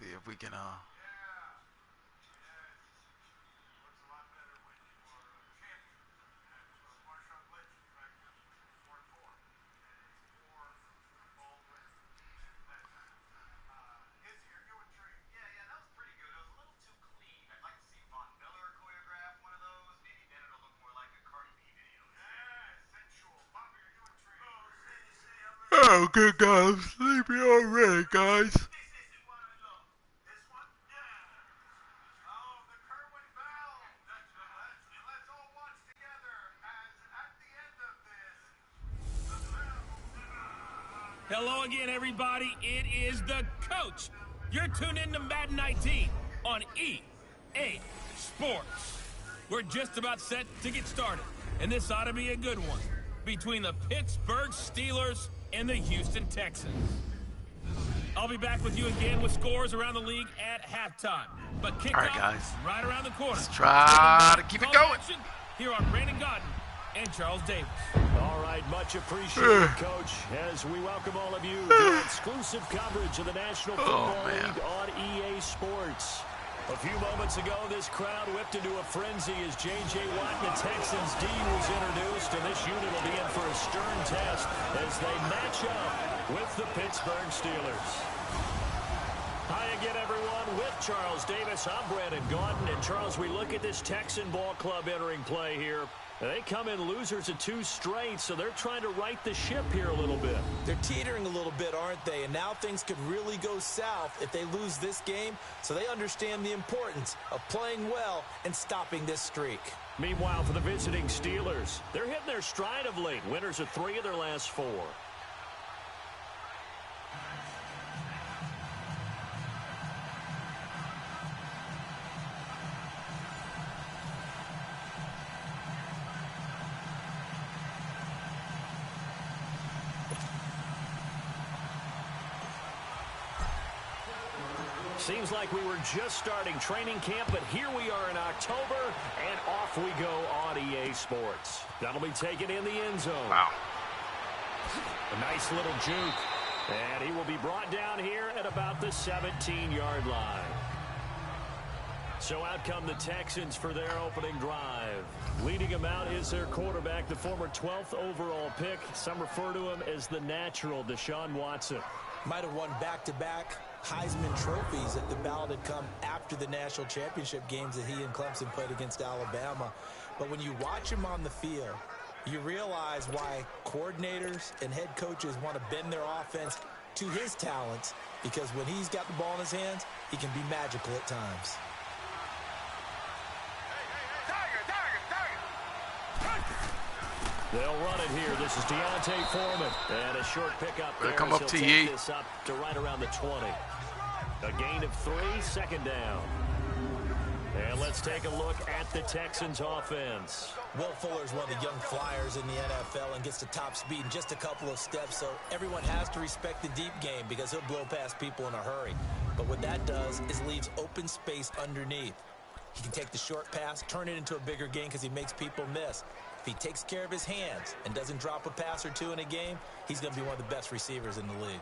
See if we can Oh, good God, I'm sleepy already, guys. Hello again, everybody. It is the coach. You're tuned in to Madden 19 on EA Sports. We're just about set to get started, and this ought to be a good one between the Pittsburgh Steelers and the Houston Texans. I'll be back with you again with scores around the league at halftime. But kickoff right around the corner. Let's try to keep it going. Here are Brandon Gaudin and Charles Davis. All right, much appreciated, Coach, as we welcome all of you to exclusive coverage of the National Football League on EA Sports. A few moments ago, this crowd whipped into a frenzy as J.J. Watt and the Texans D was introduced, and this unit will be in for a stern test as they match up with the Pittsburgh Steelers. Hi again, everyone. With Charles Davis, I'm Brandon Gaudin. And, Charles, we look at this Texan ball club entering play here. They come in losers of 2 straight, so they're trying to right the ship here a little bit. They're teetering a little bit, aren't they? And now things could really go south if they lose this game, so they understand the importance of playing well and stopping this streak. Meanwhile, for the visiting Steelers, they're hitting their stride of late. Winners of 3 of their last 4. Seems like we were just starting training camp, but here we are in October, and off we go on EA Sports. That'll be taken in the end zone. Wow. A nice little juke. And he will be brought down here at about the 17-yard line. So out come the Texans for their opening drive. Leading him out is their quarterback, the former 12th overall pick. Some refer to him as the natural, Deshaun Watson. Might have won back-to-back Heisman trophies if the ballot had come after the national championship games that he and Clemson played against Alabama. But when you watch him on the field, you realize why coordinators and head coaches want to bend their offense to his talents, because when he's got the ball in his hands, he can be magical at times. They'll run it here. This is Deontay Foreman. And a short pickup there. Come up to take this up to right around the 20. A gain of 3, second down. And let's take a look at the Texans offense. Will Fuller's one of the young flyers in the NFL and gets to top speed in just a couple of steps, so everyone has to respect the deep game because he'll blow past people in a hurry. But what that does is leaves open space underneath. He can take the short pass, turn it into a bigger gain because he makes people miss. If he takes care of his hands and doesn't drop a pass or 2 in a game, he's going to be one of the best receivers in the league.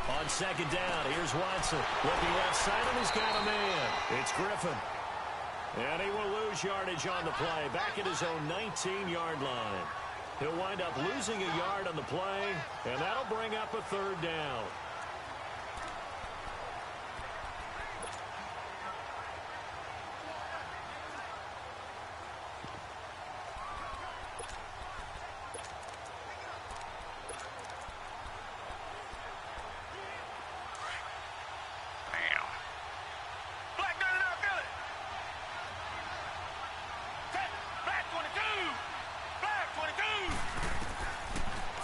On second down, here's Watson. Looking left side, and he's got a man. It's Griffin. And he will lose yardage on the play. Back at his own 19-yard line. He'll wind up losing a yard on the play, and that'll bring up a 3rd down.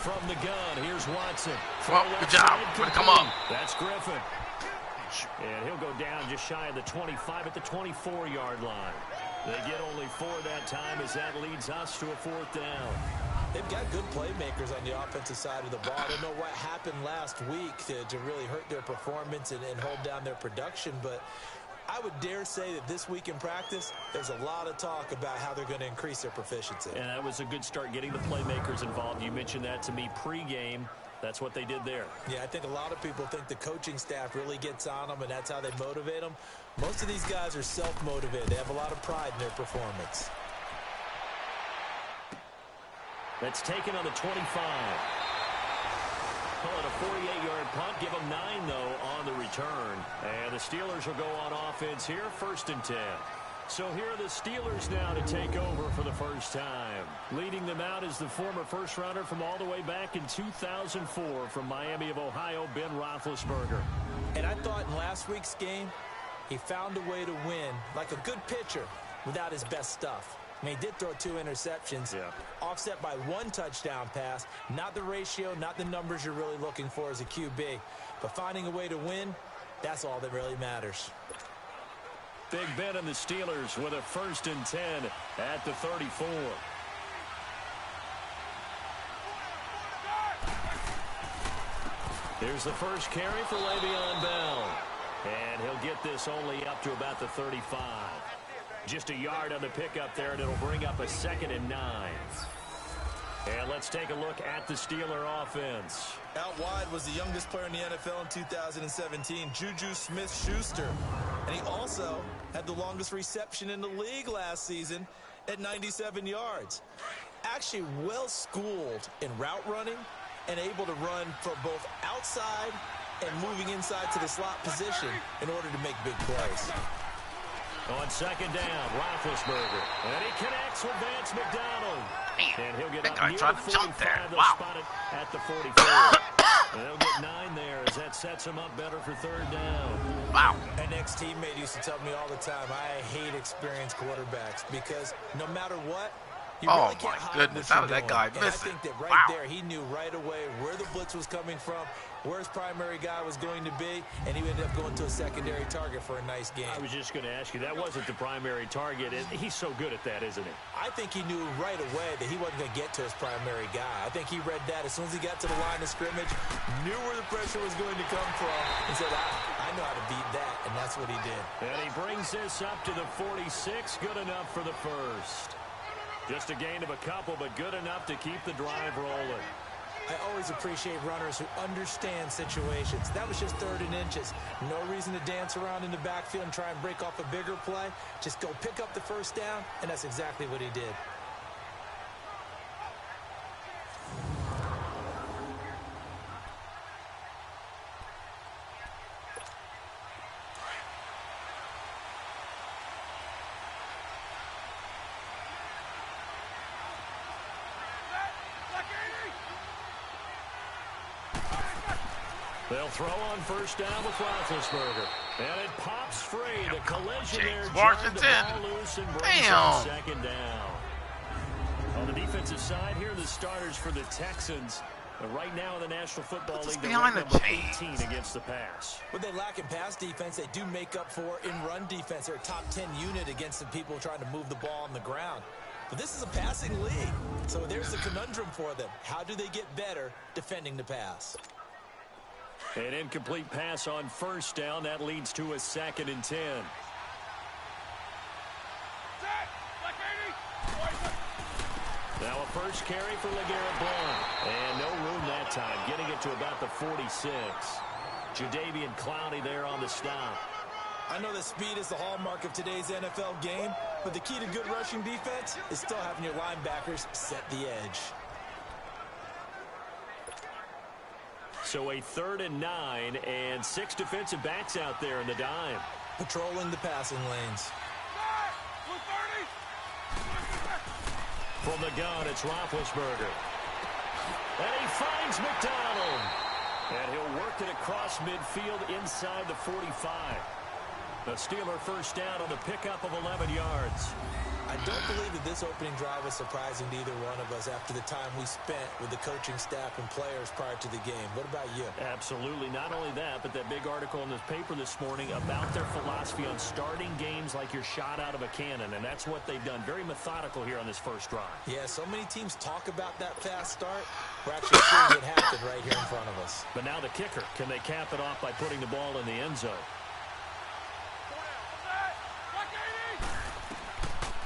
From the gun, here's Watson. Well, good job. Way to come up. That's Griffin. And he'll go down just shy of the 25 at the 24-yard line. They get only 4 that time as that leads us to a 4th down. They've got good playmakers on the offensive side of the ball. I don't know what happened last week to really hurt their performance and hold down their production, but I would dare say that this week in practice, there's a lot of talk about how they're going to increase their proficiency. And that was a good start getting the playmakers involved. You mentioned that to me pregame. That's what they did there. Yeah, I think a lot of people think the coaching staff really gets on them, and that's how they motivate them. Most of these guys are self-motivated. They have a lot of pride in their performance. That's taken on the 25. Call it a 48-yard punt. Give them 9, though, on the return. And the Steelers will go on offense here, 1st and 10. So here are the Steelers now to take over for the first time. Leading them out is the former first-rounder from all the way back in 2004 from Miami of Ohio, Ben Roethlisberger. And I thought in last week's game, he found a way to win like a good pitcher without his best stuff. I mean, he did throw 2 interceptions, offset by 1 touchdown pass. Not the ratio, not the numbers you're really looking for as a QB. But finding a way to win, that's all that really matters. Big Ben and the Steelers with a 1st and 10 at the 34. Here's the first carry for Le'Veon Bell. And he'll get this only up to about the 35. Just a yard on the pickup there, and it'll bring up a 2nd and 9. And let's take a look at the Steeler offense. Out wide was the youngest player in the NFL in 2017, Juju Smith-Schuster. And he also had the longest reception in the league last season at 97 yards. Actually well-schooled in route running and able to run from both outside and moving inside to the slot position in order to make big plays. On 2nd down, Roethlisberger. And he connects with Vance McDonald. And he'll get up near the 45. They'll spot it at the 44. And they'll get 9 there as that sets him up better for 3rd down. Wow. An ex-teammate used to tell me all the time, I hate experienced quarterbacks because no matter what, you really can't hide what how did you're that guy doing. miss I it? think that right there, he knew right away where the blitz was coming from, where his primary guy was going to be, and he ended up going to a secondary target for a nice game. I was just going to ask you, that wasn't the primary target. He's so good at that, isn't he? I think he knew right away that he wasn't going to get to his primary guy. I think he read that as soon as he got to the line of scrimmage, knew where the pressure was going to come from, and said, I know how to beat that, and that's what he did. And he brings this up to the 46, good enough for the first. Just a gain of a couple, but good enough to keep the drive rolling. I always appreciate runners who understand situations. That was just 3rd and inches. No reason to dance around in the backfield and try and break off a bigger play. Just go pick up the 1st down, and that's exactly what he did. They'll throw on 1st down with Roethlisberger. And it pops free. The collision there. Washington. The ball loose and brings up 2nd down. On the defensive side, here are the starters for the Texans. Right now in the National Football League, they're ranked number 18 against the pass. What they lack in pass defense, they do make up for in run defense. They're a top 10 unit against the people trying to move the ball on the ground. But this is a passing league. So there's the conundrum for them. How do they get better defending the pass? An incomplete pass on 1st down. That leads to a 2nd and 10. Now a first carry for LeGarrette Blount. And no room that time. Getting it to about the 46. Jadeveon Clowney there on the stop. I know that speed is the hallmark of today's NFL game, but the key to good rushing defense is still having your linebackers set the edge. So a 3rd and 9 and 6 defensive backs out there in the dime. Patrolling the passing lanes. From the gun, it's Roethlisberger. And he finds McDonald. And he'll work it across midfield inside the 45. The Steeler 1st down on the pickup of 11 yards. I don't believe that this opening drive was surprising to either one of us after the time we spent with the coaching staff and players prior to the game. What about you? Absolutely. Not only that, but that big article in this paper this morning about their philosophy on starting games like you're shot out of a cannon, and that's what they've done. Very methodical here on this first drive. Yeah, so many teams talk about that fast start. We're actually seeing it happen right here in front of us. But now the kicker. Can they cap it off by putting the ball in the end zone?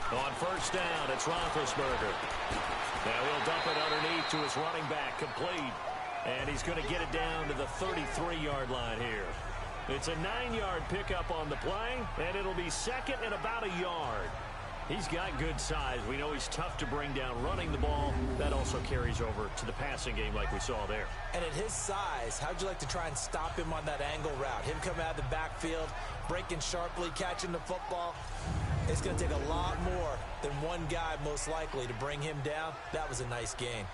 On first down, it's Roethlisberger. Now he'll dump it underneath to his running back, complete. And he's going to get it down to the 33-yard line here. It's a 9-yard pickup on the play, and it'll be second and about a yard. He's got good size. We know he's tough to bring down running the ball. That also carries over to the passing game like we saw there. And at his size, how'd you like to try and stop him on that angle route? Him coming out of the backfield, breaking sharply, catching the football. It's going to take a lot more than one guy most likely to bring him down. That was a nice gain.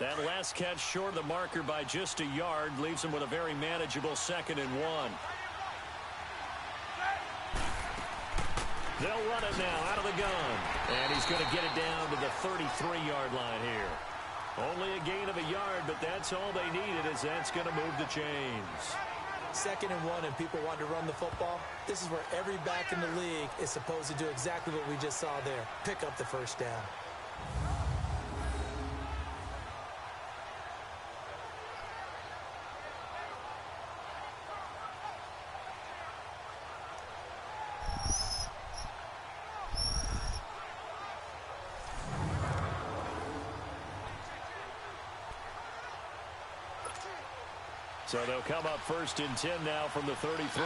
That last catch short of the marker by just a yard leaves him with a very manageable 2nd and 1. They'll run it now out of the gun. And he's going to get it down to the 33-yard line here. Only a gain of a yard, but that's all they needed, as that's going to move the chains. 2nd and 1 and people want to run the football. This is where every back in the league is supposed to do exactly what we just saw there. Pick up the first down. So they'll come up 1st and 10 now from the 33.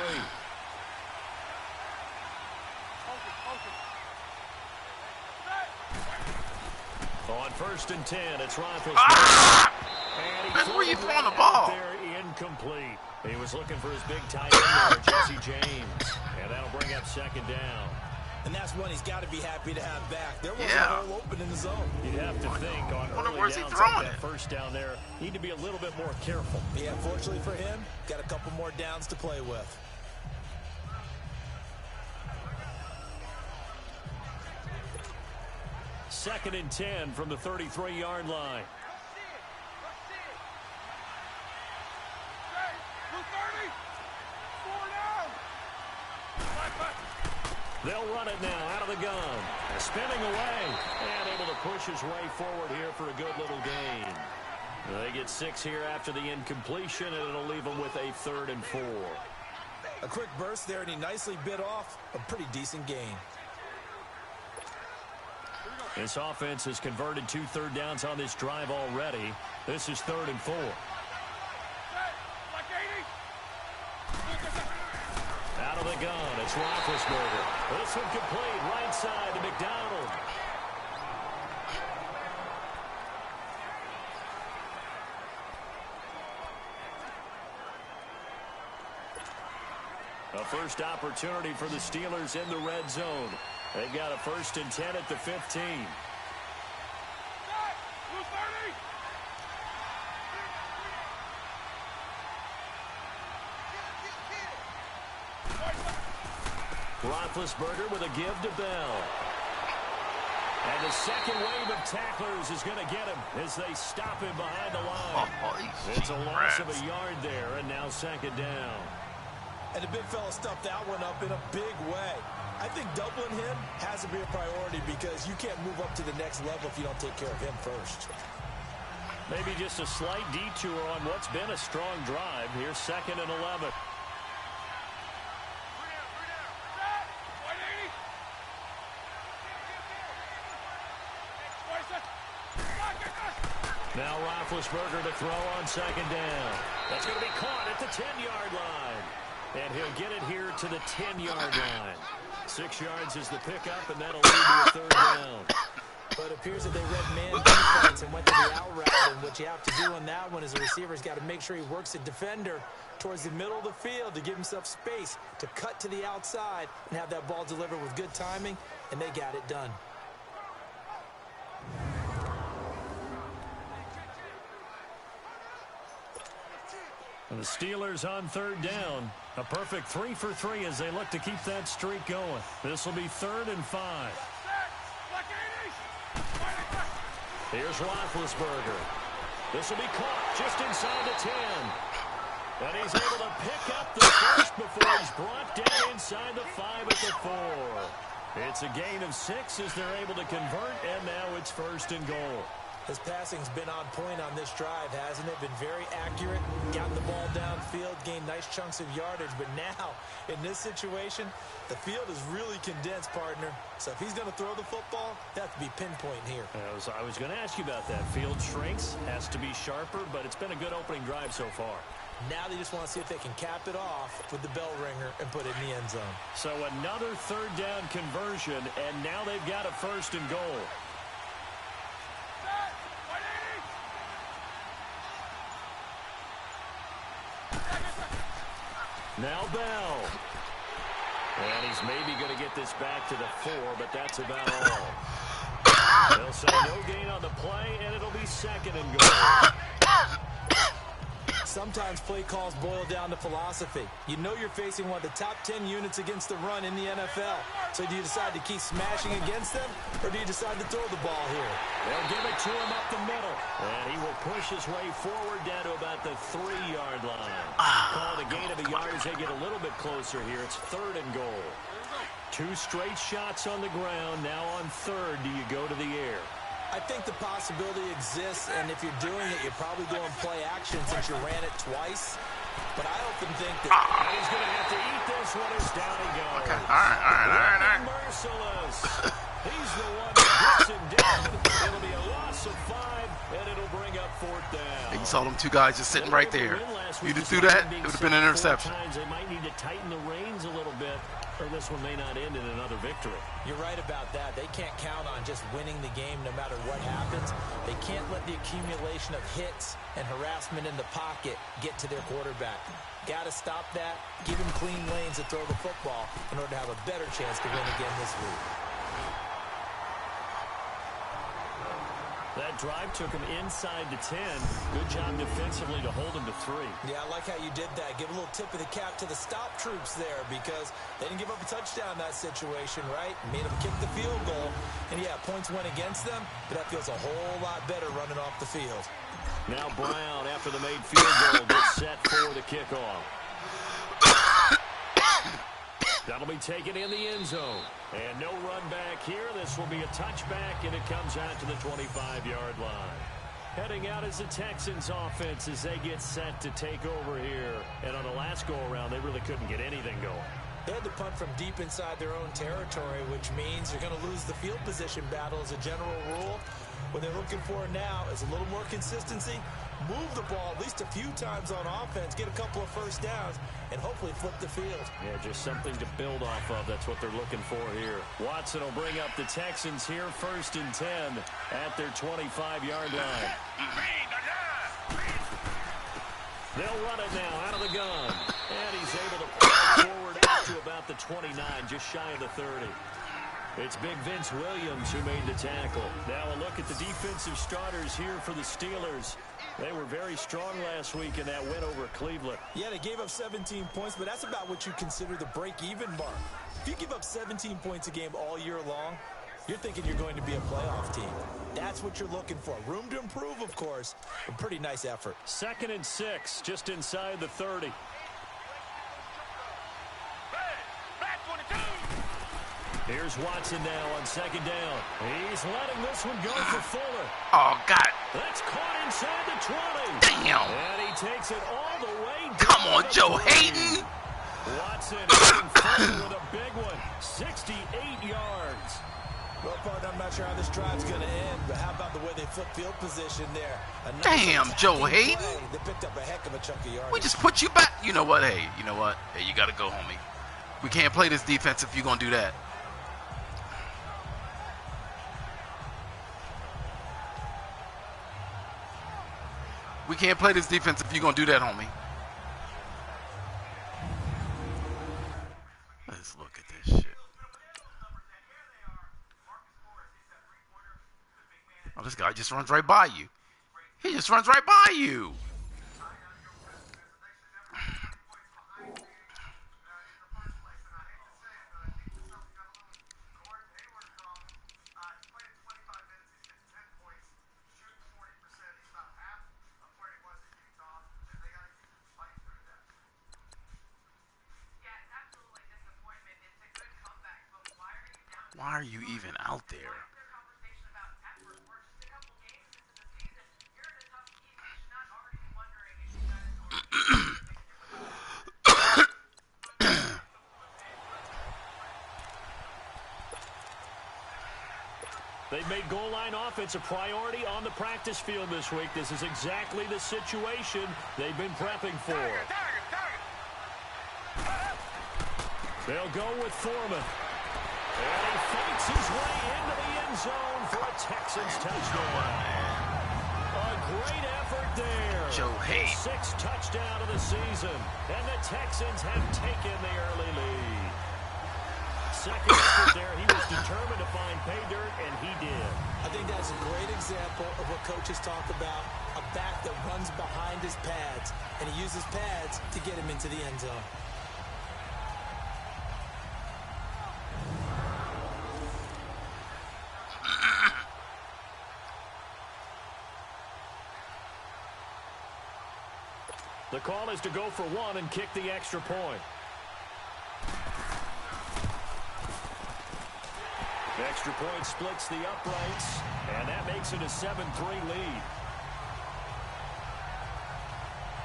On 1st and 10, it's Roethlisberger. That's where you throwing the ball. There, incomplete. He was looking for his big tight end there, Jesse James. And that'll bring up 2nd down. And that's one he's got to be happy to have back. There wasn't a hole open in the zone. You'd have to think on early where's he downs throwing like that it? first down there, need to be a little bit more careful. Yeah, fortunately for him, got a couple more downs to play with. Second and 10 from the 33-yard line. They'll run it now out of the gun. Spinning away and able to push his way forward here for a good little gain. They get 6 here after the incompletion, and it'll leave them with a 3rd and 4. A quick burst there, and he nicely bit off a pretty decent gain. This offense has converted 2 third downs on this drive already. This is 3rd and 4. Out of the gun, it's Roethlisberger. This one complete, right side to McDonald. A first opportunity for the Steelers in the red zone. They've got a 1st and 10 at the 15. Roethlisberger with a give to Bell. And the second wave of tacklers is going to get him as they stop him behind the line. It's a loss of a yard there, and now 2nd down. And the big fella stuffed that one up in a big way. I think doubling him has to be a priority because you can't move up to the next level if you don't take care of him first. Maybe just a slight detour on what's been a strong drive. Here's 2nd and 11. Now Roethlisberger to throw on 2nd down. That's going to be caught at the 10-yard line. And he'll get it here to the 10-yard line. 6 yards is the pickup, and that'll lead to a 3rd down. But it appears that they read man defense and went to the out route. And what you have to do on that one is the receiver's got to make sure he works the defender towards the middle of the field to give himself space to cut to the outside and have that ball delivered with good timing, and they got it done. And the Steelers on 3rd down. A perfect 3 for 3 as they look to keep that streak going. This will be 3rd and 5. Here's Roethlisberger. This will be caught just inside the 10. And he's able to pick up the first before he's brought down inside the 5 at the 4. It's a gain of 6 as they're able to convert, and now it's 1st and goal. His passing's been on point on this drive, hasn't it? Been very accurate, gotten the ball downfield, gained nice chunks of yardage. But now, in this situation, the field is really condensed, partner. So if he's going to throw the football, that has to be pinpoint here. I was going to ask you about that. Field shrinks, has to be sharper, but it's been a good opening drive so far. Now they just want to see if they can cap it off with the bell ringer and put it in the end zone. So another third down conversion, and now they've got a 1st and goal. Now Bell. And he's maybe going to get this back to the 4, but that's about all. They'll say no gain on the play, and it'll be 2nd and goal. Sometimes play calls boil down to philosophy. You know you're facing one of the top 10 units against the run in the NFL. So do you decide to keep smashing against them, or do you decide to throw the ball here? They'll give it to him up the middle. And he will push his way forward down to about the 3-yard line. Call it a gain of a yard as they get a little bit closer here. It's 3rd and goal. 2 straight shots on the ground. Now on 3rd, do you go to the air? I think the possibility exists, and if you're doing it, you're probably going play action since you ran it twice. But I often think that he's going to have to eat this one as down he goes. Okay, all right. Merciless. He's the one that gets him down. It'll be a loss of 5, and it'll bring up 4th down. You saw them 2 guys just sitting right there. You just do that, it would have been an interception. They might need to tighten the reins a little bit, or this one may not end in another victory. You're right about that. They can't count on just winning the game no matter what happens. They can't let the accumulation of hits and harassment in the pocket get to their quarterback. Got to stop that, give him clean lanes to throw the football in order to have a better chance to win again this week. That drive took him inside the 10. Good job defensively to hold him to 3. Yeah, I like how you did that. Give a little tip of the cap to the stop troops there because they didn't give up a touchdown in that situation, right? Made them kick the field goal. And, yeah, points went against them, but that feels a whole lot better running off the field. Now Brown, after the made field goal, gets set for the kickoff. That'll be taken in the end zone. And no run back here. This will be a touchback, and it comes out to the 25-yard line. Heading out is the Texans offense as they get set to take over here. And on the last go-around, they really couldn't get anything going. They had to punt from deep inside their own territory, which means you're going to lose the field position battle as a general rule. What they're looking for now is a little more consistency, move the ball at least a few times on offense, get a couple of first downs, and hopefully flip the field. Yeah, just something to build off of. That's what they're looking for here. Watson will bring up the Texans here, 1st and 10 at their 25-yard line. They'll run it now out of the gun. And he's able to pull forward out to about the 29, just shy of the 30. It's Big Vince Williams who made the tackle. Now a look at the defensive starters here for the Steelers. They were very strong last week in that win over Cleveland. Yeah, they gave up 17 points, but that's about what you consider the break-even mark. If you give up 17 points a game all year long, you're thinking you're going to be a playoff team. That's what you're looking for. Room to improve, of course, but pretty nice effort. 2nd and 6, just inside the 30. Here's Watson now on 2nd down. He's letting this one go for Fuller. Oh, God. That's caught inside the 20. Damn. And he takes it all the way down. Come on, Joe Hayden. Watson hitting Fuller with a big one. 68 yards. Well, partner, I'm not sure how this drive's going to end, but how about the way they flip field position there? Damn, Joe Hayden. They picked up a heck of a chunk of yardage. We just put you back. You know what? Hey, you know what? Hey, you got to go, homie. We can't play this defense if you're going to do that. We can't play this defense if you're going to do that, homie. Let's look at this shit. Oh, this guy just runs right by you. He just runs right by you. Why are you even out there? They've made goal line offense a priority on the practice field this week. This is exactly the situation they've been prepping for. They'll go with Foreman. And he fights his way into the end zone for a Texans touchdown. A great effort there. Joe Hayes. 6th touchdown of the season. And the Texans have taken the early lead. Second effort there, he was determined to find pay dirt, and he did. I think that's a great example of what coaches talk about, a back that runs behind his pads, and he uses pads to get him into the end zone. The call is to go for one and kick the extra point. The extra point splits the uprights, and that makes it a 7-3 lead.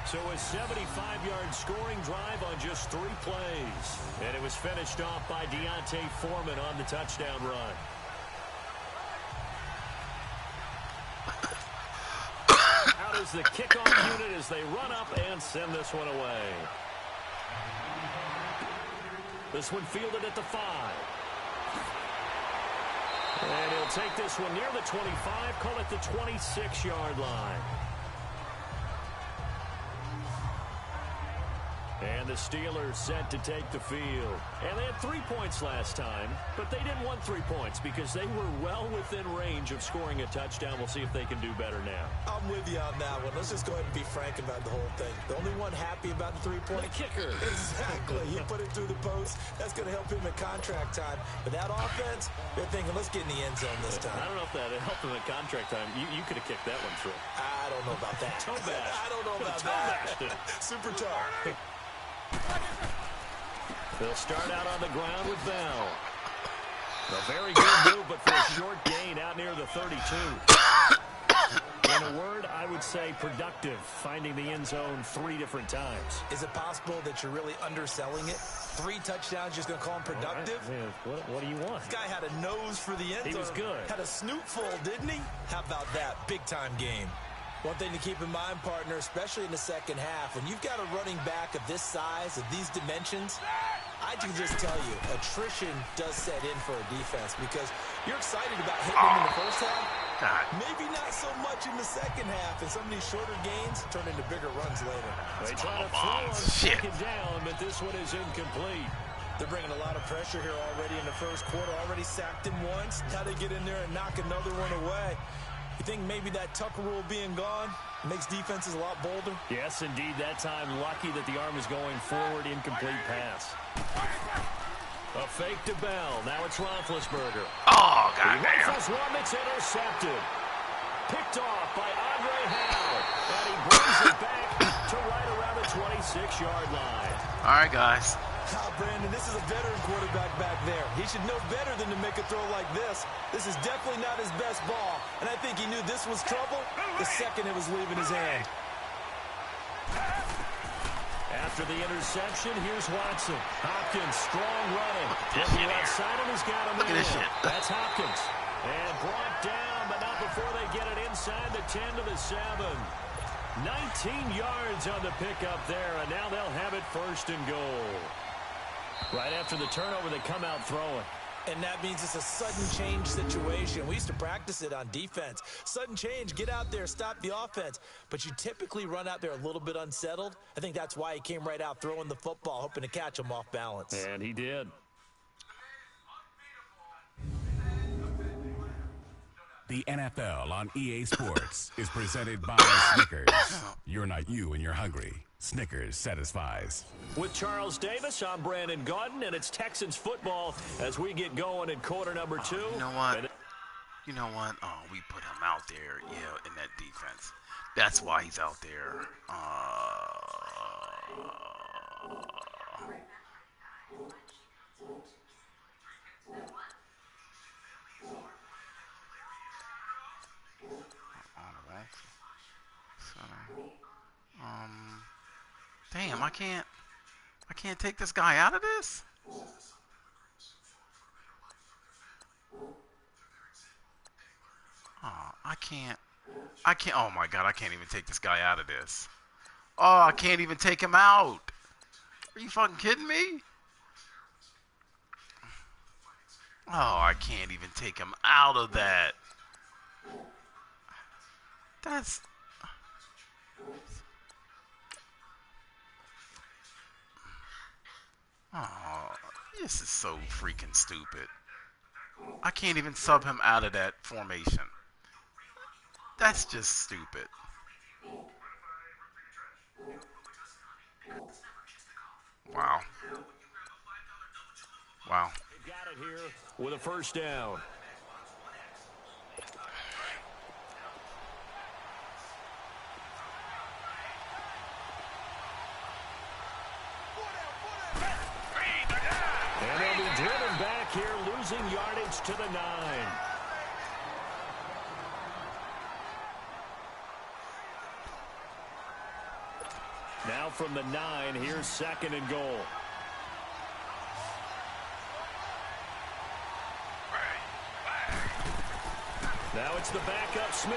So a 75-yard scoring drive on just 3 plays. And it was finished off by D'Onta Foreman on the touchdown run. Out is the kickoff unit as they run up and send this one away. This one fielded at the 5. And he'll take this one near the 25, call it the 26-yard line. And the Steelers set to take the field. And they had 3 points last time, but they didn't want 3 points because they were well within range of scoring a touchdown. We'll see if they can do better now. I'm with you on that one. Let's just go ahead and be frank about the whole thing. The only one happy about the 3-point kicker. Exactly. He put it through the post. That's going to help him at contract time. But that offense, they're thinking, let's get in the end zone this time. I don't know if that helped him at contract time. You could have kicked that one through. I don't know about that. Toe bash. I don't know about that. Super tough. They'll start out on the ground with Bell. A very good move, but for a short gain out near the 32. In a word, I would say productive, finding the end zone 3 different times. Is it possible that you're really underselling it? 3 touchdowns, just going to call him productive? Right. What do you want? This guy had a nose for the end zone. He was good. Had a snoot full, didn't he? How about that? Big-time game. One thing to keep in mind, partner, especially in the second half, when you've got a running back of this size, of these dimensions, I can just tell you, attrition does set in for a defense because you're excited about hitting them in the first half. God. Maybe not so much in the second half, and some of these shorter gains turn into bigger runs later. They try to throw on second down, but this one is incomplete. They're bringing a lot of pressure here already in the first quarter. Already sacked him once. Now they get in there and knock another one away. You think maybe that Tucker rule being gone makes defenses a lot bolder? Yes, indeed. That time, lucky that the arm is going forward. Incomplete pass. A fake to Bell. Now it's Roethlisberger. Oh, He goddamn. rifles one that's intercepted. Picked off by Andre Howard. And he brings it back to right around the 26-yard line. All right, guys. Brandon, this is a veteran quarterback back there. He should know better than to make a throw like this. This is definitely not his best ball, and I think he knew this was trouble the second it was leaving his hand. After the interception, here's Watson. Hopkins, strong running. Looking outside him, he's got him in. Look at this shit. That's Hopkins. And brought down, but not before they get it inside the 10 to the 7. 19 yards on the pickup there, and now they'll have it 1st and goal. Right after the turnover, they come out throwing. And that means it's a sudden change situation. We used to practice it on defense. Sudden change, get out there, stop the offense. But you typically run out there a little bit unsettled. I think that's why he came right out throwing the football, hoping to catch him off balance. And he did. The NFL on EA Sports is presented by Snickers. You're not you when you're hungry. Snickers satisfies. With Charles Davis, I'm Brandon Gaudin, and it's Texans football as we get going in quarter number 2. You know what? You know what? Oh, we put him out there, yeah, in that defense. That's why he's out there. Damn, I can't take this guy out of this? can't. Oh my God, I can't even take this guy out of this. Oh, I can't even take him out. Are you fucking kidding me? Oh, I can't even take him out of that. That's... Oh, this is so freaking stupid. I can't even sub him out of that formation. That's just stupid. Wow. Wow. They got it here with a first down. And they'll be driven back here, losing yardage to the 9. Now from the 9, here's 2nd and goal. Now it's the backup Smith.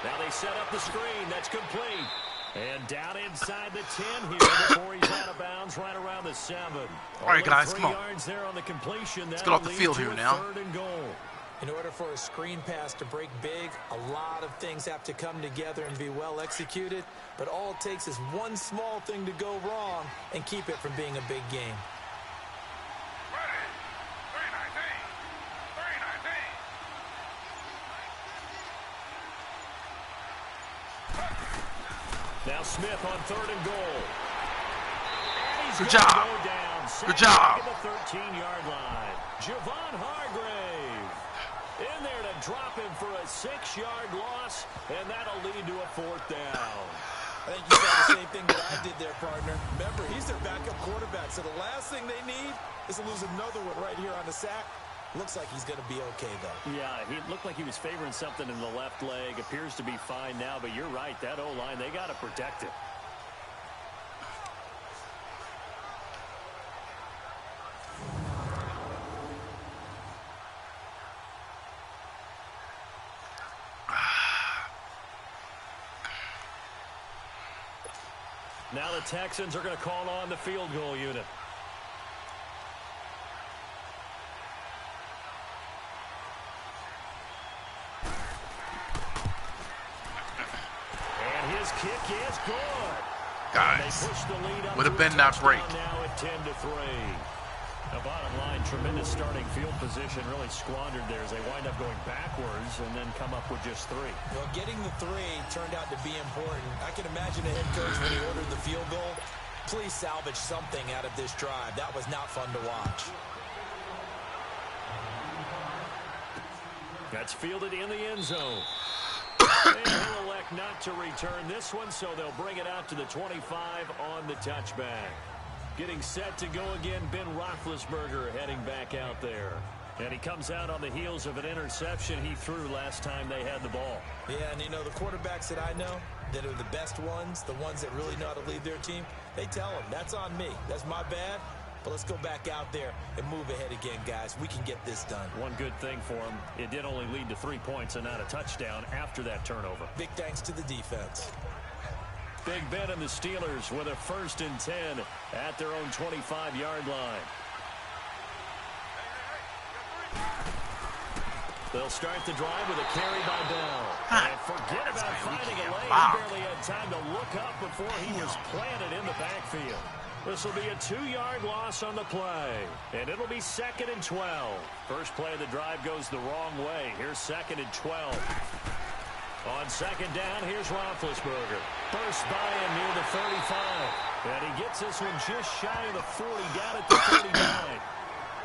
Now they set up the screen. That's complete. And down inside the 10 here before he's out of bounds right around the 7. All right, guys, come on. 3 yards there on the completion. Let's get off the field here now. 3rd and goal. In order for a screen pass to break big, a lot of things have to come together and be well executed. But all it takes is one small thing to go wrong and keep it from being a big game. Now Smith on 3rd and goal. And he's Good gonna job. Go down. Good job. At the 13-yard line. Javon Hargrave in there to drop him for a 6-yard loss, and that'll lead to a 4th down. I think you saw the same thing that I did there, partner. Remember, he's their backup quarterback, so the last thing they need is to lose another one right here on the sack. Looks like he's going to be okay, though. Yeah, he looked like he was favoring something in the left leg. Appears to be fine now, but you're right. That O-line, they got to protect it. Now the Texans are going to call on the field goal unit. And his kick is good. Guys, would have been that break. Now at 10-3. The bottom line, tremendous starting field position, really squandered there as they wind up going backwards and then come up with just 3. Well, getting the 3 turned out to be important. I can imagine the head coach when he ordered the field goal. Please salvage something out of this drive. That was not fun to watch. That's fielded in the end zone. And he'll elect not to return this one, so they'll bring it out to the 25 on the touchback. Getting set to go again, Ben Roethlisberger heading back out there. And he comes out on the heels of an interception he threw last time they had the ball. Yeah, and you know, the quarterbacks that I know that are the best ones, the ones that really know how to lead their team, they tell them, that's on me. That's my bad. But let's go back out there and move ahead again, guys. We can get this done. One good thing for him, it did only lead to 3 points and not a touchdown after that turnover. Big thanks to the defense. Big Ben and the Steelers with a 1st and 10 at their own 25-yard line. They'll start the drive with a carry by Bell. And forget about finding a lane. He barely had time to look up before he was planted in the backfield. This will be a 2-yard loss on the play. And it'll be 2nd and 12. First play of the drive goes the wrong way. Here's 2nd and 12. On 2nd down, here's Roethlisberger. First by him near the 35. And he gets this one just shy of the 40, down at the 39.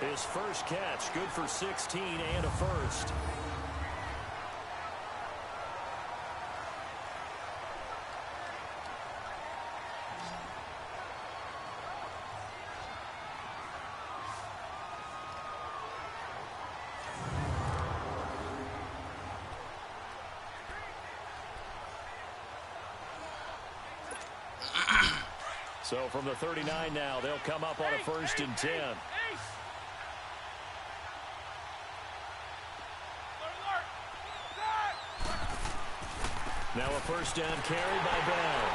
His first catch, good for 16 and a first. So from the 39 now, they'll come up on a 1st and 10. Now a first down carry by Bell.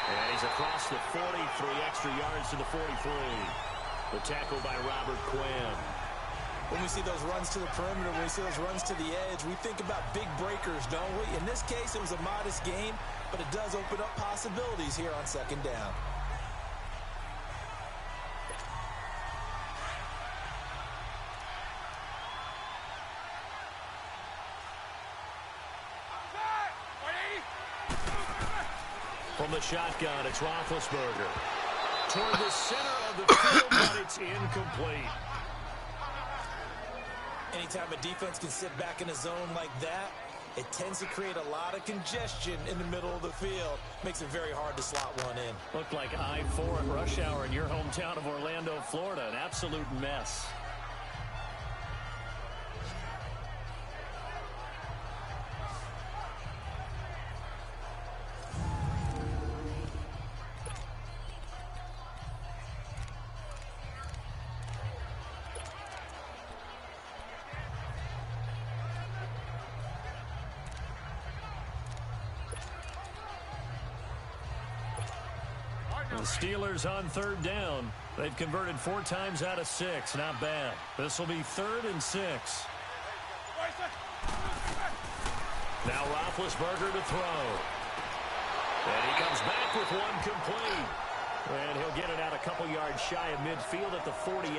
And he's across the 40, 3 extra yards to the 43. The tackle by Robert Quinn. When we see those runs to the perimeter, when we see those runs to the edge, we think about big breakers, don't we? In this case, it was a modest gain, but it does open up possibilities here on second down. From the shotgun, it's Roethlisberger. Toward the center of the field, but it's incomplete. Anytime a defense can sit back in a zone like that, it tends to create a lot of congestion in the middle of the field. Makes it very hard to slot one in. Looked like I-4 at rush hour in your hometown of Orlando, Florida. An absolute mess. The Steelers on third down. They've converted 4 times out of 6. Not bad. This will be 3rd and 6. Now Roethlisberger to throw. And he comes back with one complete. And he'll get it out a couple yards shy of midfield at the 48.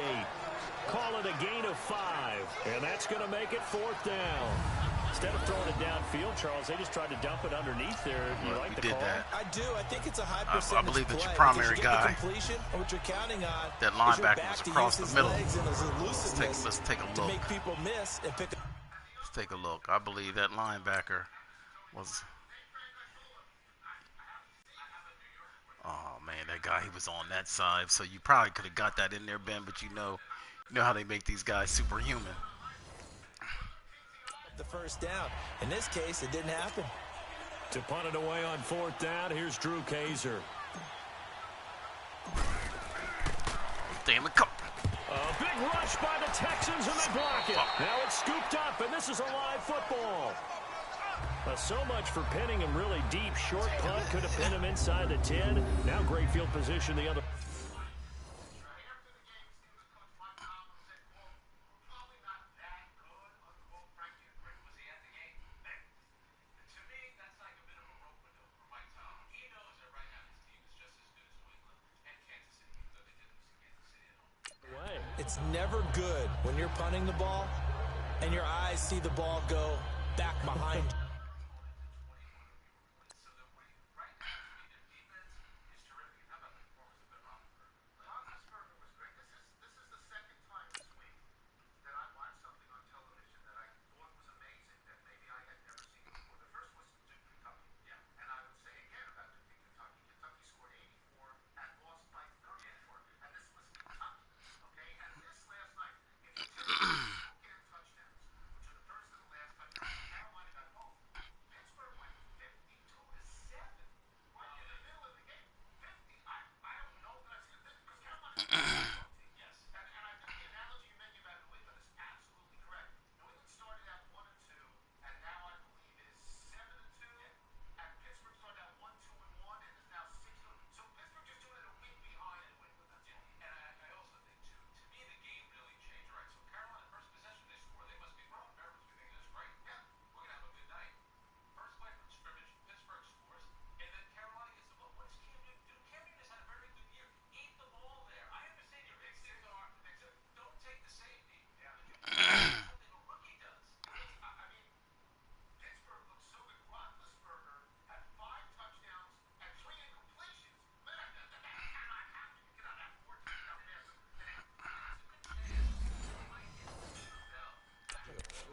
Call it a gain of 5. And that's going to make it 4th down. Instead of throwing it downfield, Charles, they just tried to dump it underneath there. You like the call? That. I do. I think it's a high percentage I believe that play, your primary guy, what you're counting on, that linebacker was across the middle. Let's take a look. To make people miss and pick. Let's take a look. I believe that linebacker was. Oh man, that guy, he was on that side. So you probably could have got that in there, Ben. But you know how they make these guys superhuman. The first down. In this case, it didn't happen. To punt it away on 4th down, here's Drew Kaiser. Damn it, come. A big rush by the Texans, and they block it. Now it's scooped up, and this is a live football. So much for pinning him really deep. Short punt could have pinned him inside the 10. Now great field position the other. It's never good when you're punting the ball and your eyes see the ball go back behind you.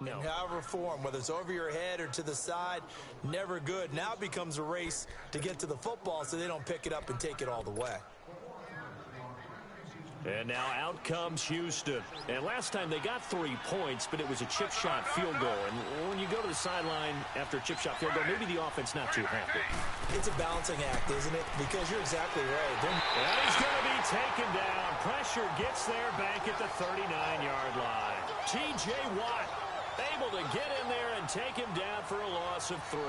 No. In however form, whether it's over your head or to the side, never good. Now it becomes a race to get to the football so they don't pick it up and take it all the way. And now out comes Houston. And last time they got 3 points, but it was a chip shot field goal. And when you go to the sideline after a chip shot field goal, maybe the offense not too happy. It's a balancing act, isn't it? Because you're exactly right. And he's going to be taken down. Pressure gets there back at the 39-yard line. T.J. Watt able to get in there and take him down for a loss of 3.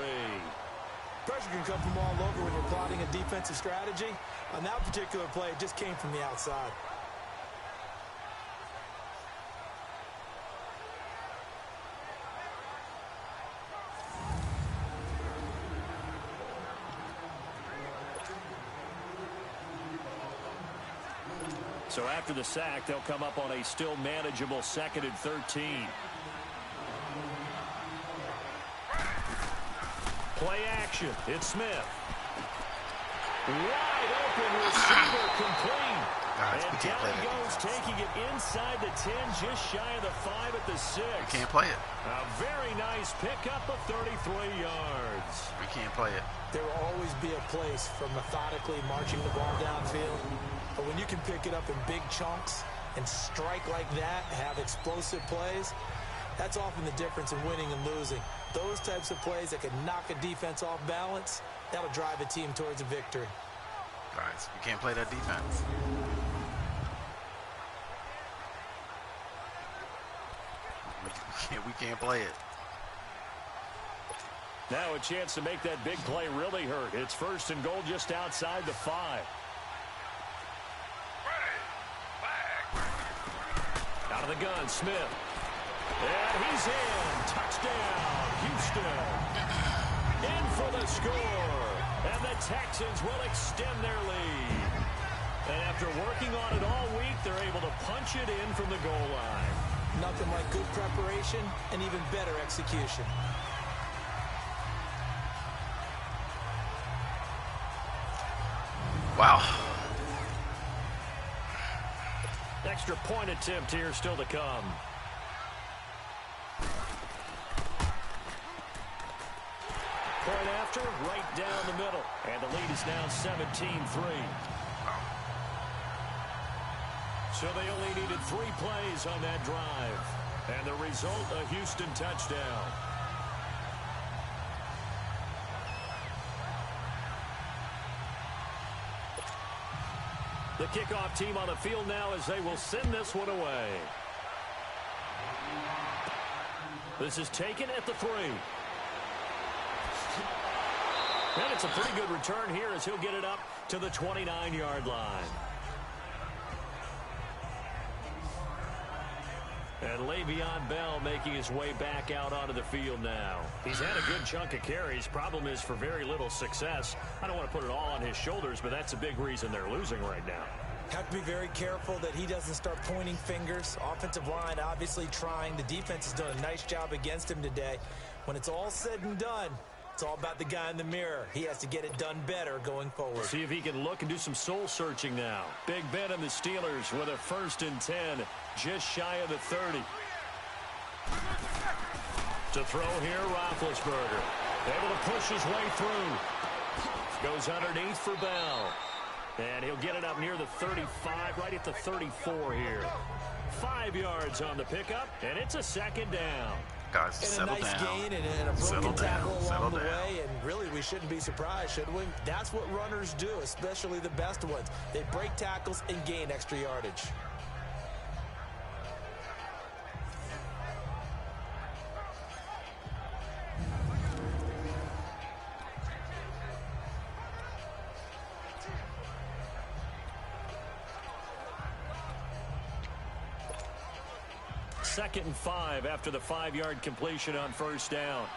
Pressure can come from all over when you're plotting a defensive strategy. On that particular play, it just came from the outside. So after the sack, they'll come up on a still manageable 2nd and 13. Play action. It's Smith. Wide open receiver complete. And down he goes, taking it inside the 10, just shy of the 5 at the 6. We can't play it. A very nice pickup of 33 yards. We can't play it. There will always be a place for methodically marching the ball downfield. But when you can pick it up in big chunks and strike like that, have explosive plays, that's often the difference in winning and losing. Those types of plays that can knock a defense off balance, that'll drive a team towards a victory. Guys, we can't play that defense. We can't play it. Now a chance to make that big play really hurt. It's 1st and goal just outside the 5. Out of the gun, Smith. And he's in. Touchdown, Houston. In for the score. And the Texans will extend their lead. And after working on it all week, they're able to punch it in from the goal line. Nothing like good preparation and even better execution. Wow. Extra point attempt here still to come. Point after, right down the middle. And the lead is now 17-3. So they only needed 3 plays on that drive. And the result, a Houston touchdown. The kickoff team on the field now as they will send this one away. This is taken at the 3. And it's a pretty good return here as he'll get it up to the 29-yard line. And Le'Veon Bell making his way back out onto the field now. He's had a good chunk of carries. Problem is for very little success. I don't want to put it all on his shoulders, but that's a big reason they're losing right now. Have to be very careful that he doesn't start pointing fingers. Offensive line obviously trying. The defense has done a nice job against him today. When it's all said and done, it's all about the guy in the mirror. He has to get it done better going forward. See if he can look and do some soul searching now. Big Ben and the Steelers with a 1st and 10, just shy of the 30. To throw here, Roethlisberger. Able to push his way through. Goes underneath for Bell. And he'll get it up near the 35, right at the 34 here. 5 yards on the pickup, and it's a 2nd down. Guys, settle and a nice down. gain and a broken tackle along the way, and really we shouldn't be surprised, should we? That's what runners do, especially the best ones. They break tackles and gain extra yardage. Second and 5 after the 5-yard completion on 1st down.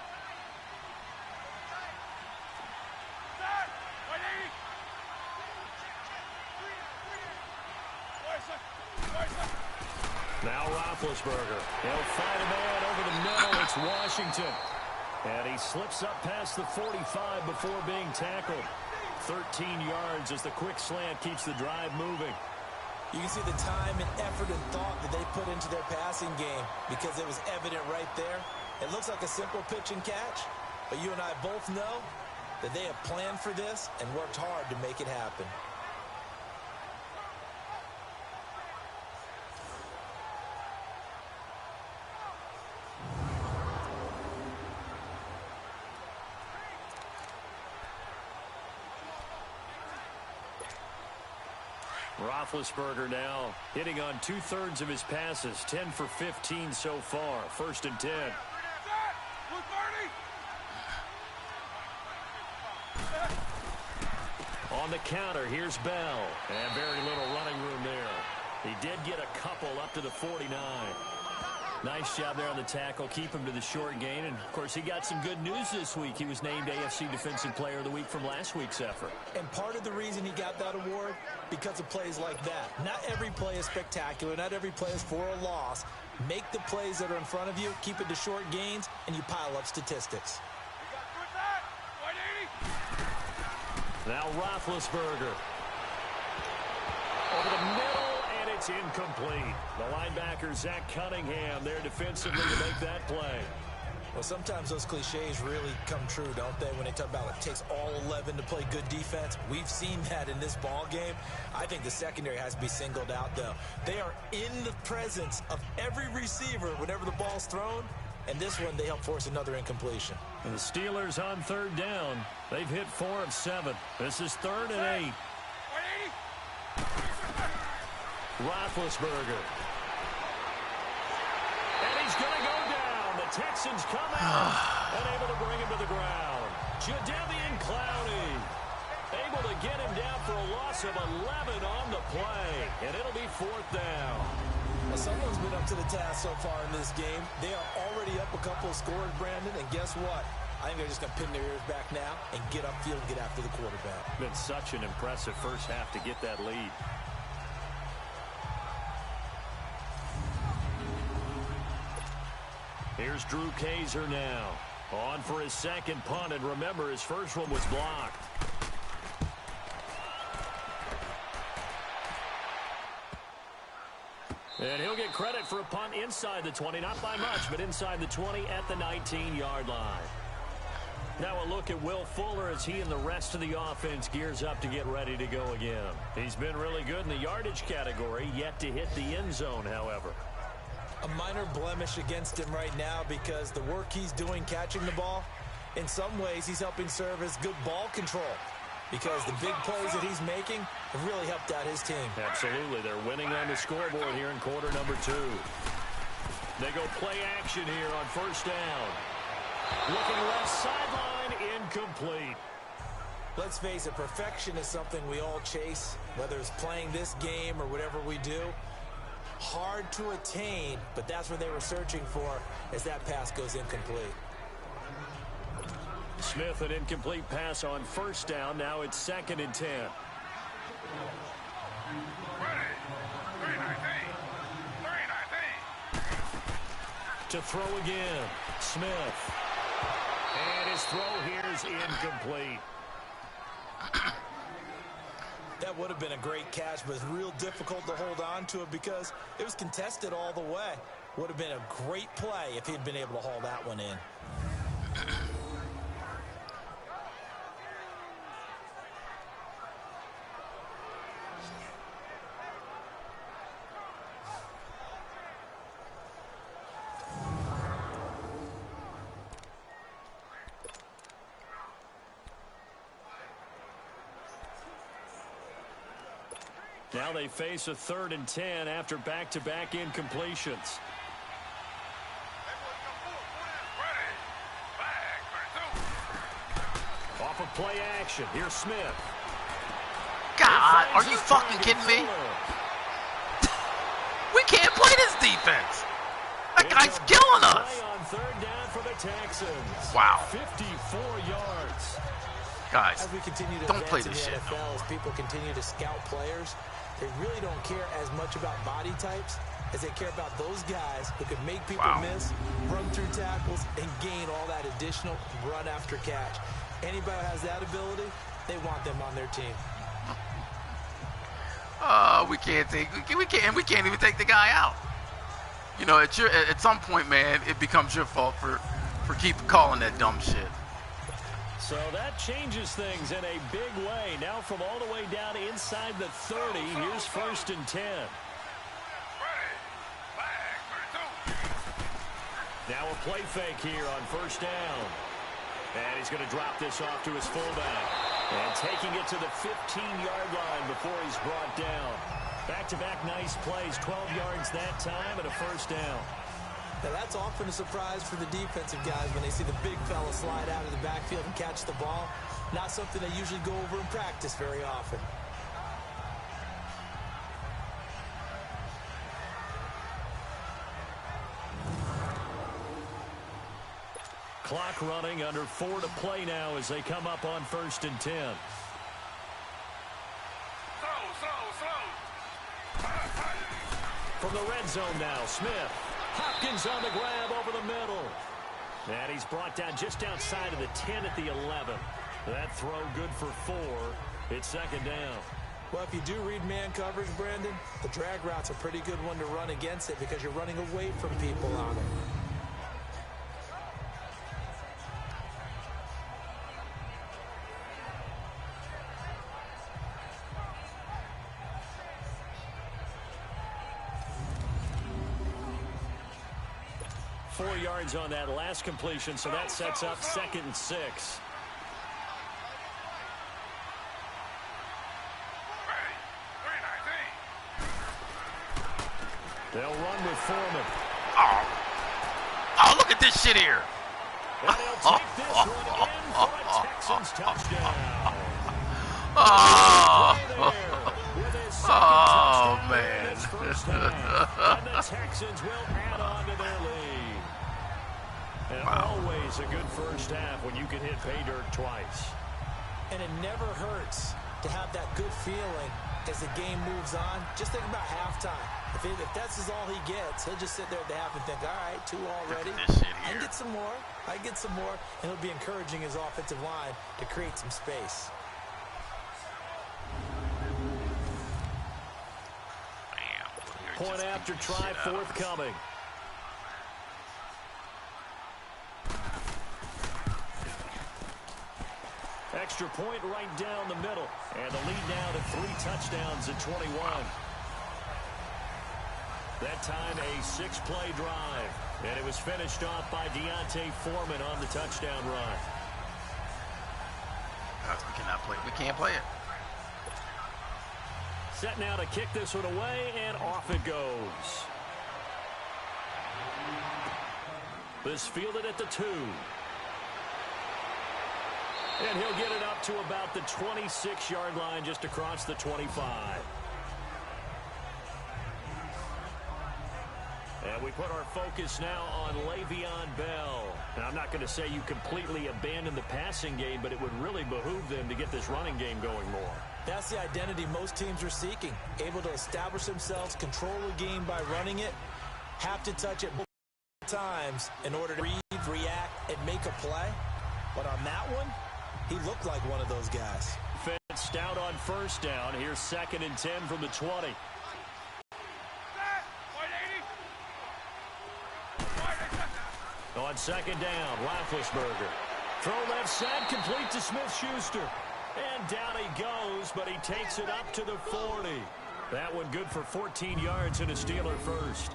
Now Roethlisberger. He'll find a man over the middle. It's Washington. And he slips up past the 45 before being tackled. 13 yards as the quick slant keeps the drive moving. You can see the time and effort and thought that they put into their passing game because it was evident right there. It looks like a simple pitch and catch, but you and I both know that they have planned for this and worked hard to make it happen. Roethlisberger now hitting on 2/3 of his passes, 10 for 15 so far. 1st and 10. On the counter, here's Bell. And very little running room there. He did get a couple up to the 49. Nice job there on the tackle. Keep him to the short gain. And, of course, he got some good news this week. He was named AFC Defensive Player of the Week from last week's effort. And part of the reason he got that award, because of plays like that. Not every play is spectacular. Not every play is for a loss. Make the plays that are in front of you, keep it to short gains, and you pile up statistics. Now Roethlisberger. Over the middle, and it's incomplete. The linebacker, Zach Cunningham, there defensively to make that play. Well, sometimes those cliches really come true, don't they, when they talk about it takes all 11 to play good defense. We've seen that in this ball game. I think the secondary has to be singled out, though. They are in the presence of every receiver whenever the ball's thrown, and this one they help force another incompletion. And the Steelers on third down. They've hit 4 of 7. This is 3rd and 8. Roethlisberger. And he's going to go down. The Texans come out and able to bring him to the ground. Jadeveon Clowney able to get him down for a loss of 11 on the play. And it'll be 4th down. Well, someone's been up to the task so far in this game. They are already up a couple of scores, Brandon, and guess what? I think they're just going to pin their ears back now and get upfield and get after the quarterback. Been such an impressive first half to get that lead. Here's Drew Kaiser now. On for his second punt, and remember, his first one was blocked. And he'll get credit for a punt inside the 20, not by much, but inside the 20 at the 19-yard line. Now a look at Will Fuller as he and the rest of the offense gears up to get ready to go again. He's been really good in the yardage category, yet to hit the end zone, however. A minor blemish against him right now because the work he's doing catching the ball, in some ways he's helping serve as good ball control because the big plays that he's making have really helped out his team. Absolutely. They're winning on the scoreboard here in quarter number 2. They go play action here on first down. Looking left sideline, incomplete. Let's face it, perfection is something we all chase, whether it's playing this game or whatever we do. Hard to attain, but that's what they were searching for as that pass goes incomplete. Smith, an incomplete pass on first down. Now it's 2nd and 10. To throw again, Smith. And his throw here is incomplete. That would have been a great catch, but it's real difficult to hold on to it because it was contested all the way. Would have been a great play if he'd been able to haul that one in. Now they face a 3rd and 10 after back-to-back incompletions. Off of play action. Here's Smith. God, are you fucking kidding me? We can't play this defense. That guy's killing us. On 3rd down for the Texans. Wow. 54 yards. Guys, as we continue to don't play advance this in the shit. NFL, as people continue to scout players, they really don't care as much about body types as they care about those guys who can make people miss, run through tackles, and gain all that additional run after catch. Anybody who has that ability, they want them on their team. We can't even take the guy out. You know, at some point, man, it becomes your fault for keep calling that dumb shit. So that changes things in a big way. Now from all the way down inside the 30, here's 1st and 10. Now a play fake here on first down. And he's going to drop this off to his fullback. And taking it to the 15-yard line before he's brought down. Back-to-back nice plays, 12 yards that time and a first down. Now, that's often a surprise for the defensive guys when they see the big fella slide out of the backfield and catch the ball. Not something they usually go over in practice very often. Clock running, under 4 to play now as they come up on 1st and 10. From the red zone now, Smith. Hopkins on the grab over the middle. And he's brought down just outside of the 10 at the 11. That throw good for 4. It's 2nd down. Well, if you do read man coverage, Brandon, the drag route's a pretty good one to run against it because you're running away from people on it. Four yards on that last completion, so that sets up 2nd and 6. They'll run with Foreman. Oh, look at this shit here. And he'll take this one in for a Texans touchdown. Oh, man. And the Texans will add on to their lead. And always a good first half when you can hit pay dirt twice. And it never hurts to have that good feeling as the game moves on. Just think about halftime. If that's all he gets, he'll just sit there at the half and think, all right, 2 already. I get some more. I get some more. And he'll be encouraging his offensive line to create some space. Point after try forthcoming. Extra point right down the middle. And the lead now to 3 touchdowns at 21. That time a 6-play drive. And it was finished off by Deontay Foreman on the touchdown run. We cannot play. We can't play it. Set now to kick this one away, and off it goes. This fielded at the 2. And he'll get it up to about the 26-yard line, just across the 25. And we put our focus now on Le'Veon Bell. And I'm not going to say you completely abandon the passing game, but it would really behoove them to get this running game going more. That's the identity most teams are seeking. Able to establish themselves, control the game by running it, have to touch it both times in order to read, react, and make a play. But on that one, he looked like one of those guys. Fenced out on 1st down. Here's 2nd and 10 from the 20. On 2nd down, Roethlisberger. Throw left side, complete to Smith-Schuster. And down he goes, but he takes it up to the 40. That one good for 14 yards and a Steeler first.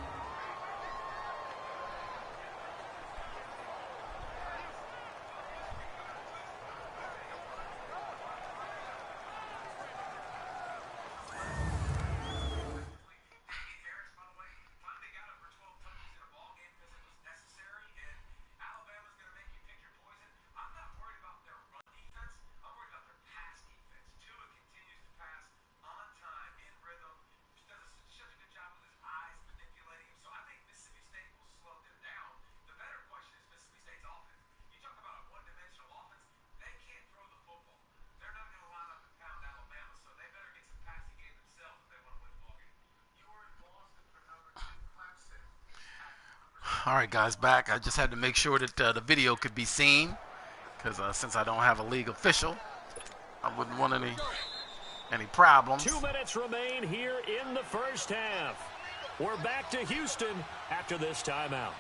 All right, guys, back. I just had to make sure that the video could be seen because since I don't have a league official, I wouldn't want any problems. 2 minutes remain here in the first half. We're back to Houston after this timeout.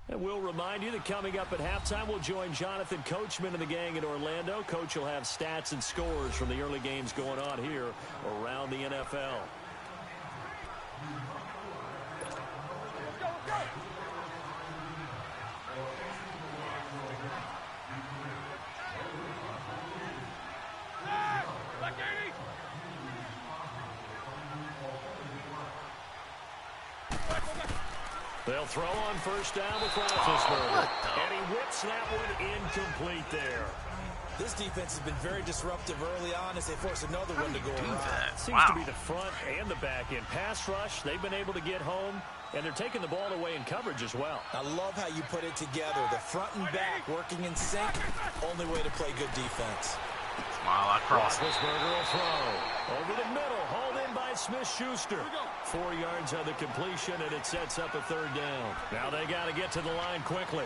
And we'll remind you that coming up at halftime, we'll join Jonathan Coachman and the gang in Orlando. Coach will have stats and scores from the early games going on here around the NFL. They'll throw on first down with Roethlisberger. And he whips that one incomplete there. This defense has been very disruptive early on as they force another one to go around. Seems to be the front and the back end. Pass rush, they've been able to get home, and they're taking the ball away in coverage as well. I love how you put it together. The front and back working in sync. Only way to play good defense. Smile across. Roethlisberger will throw. Over the middle, hauled in by Smith-Schuster. 4 yards on the completion, and it sets up a third down. Now they got to get to the line quickly.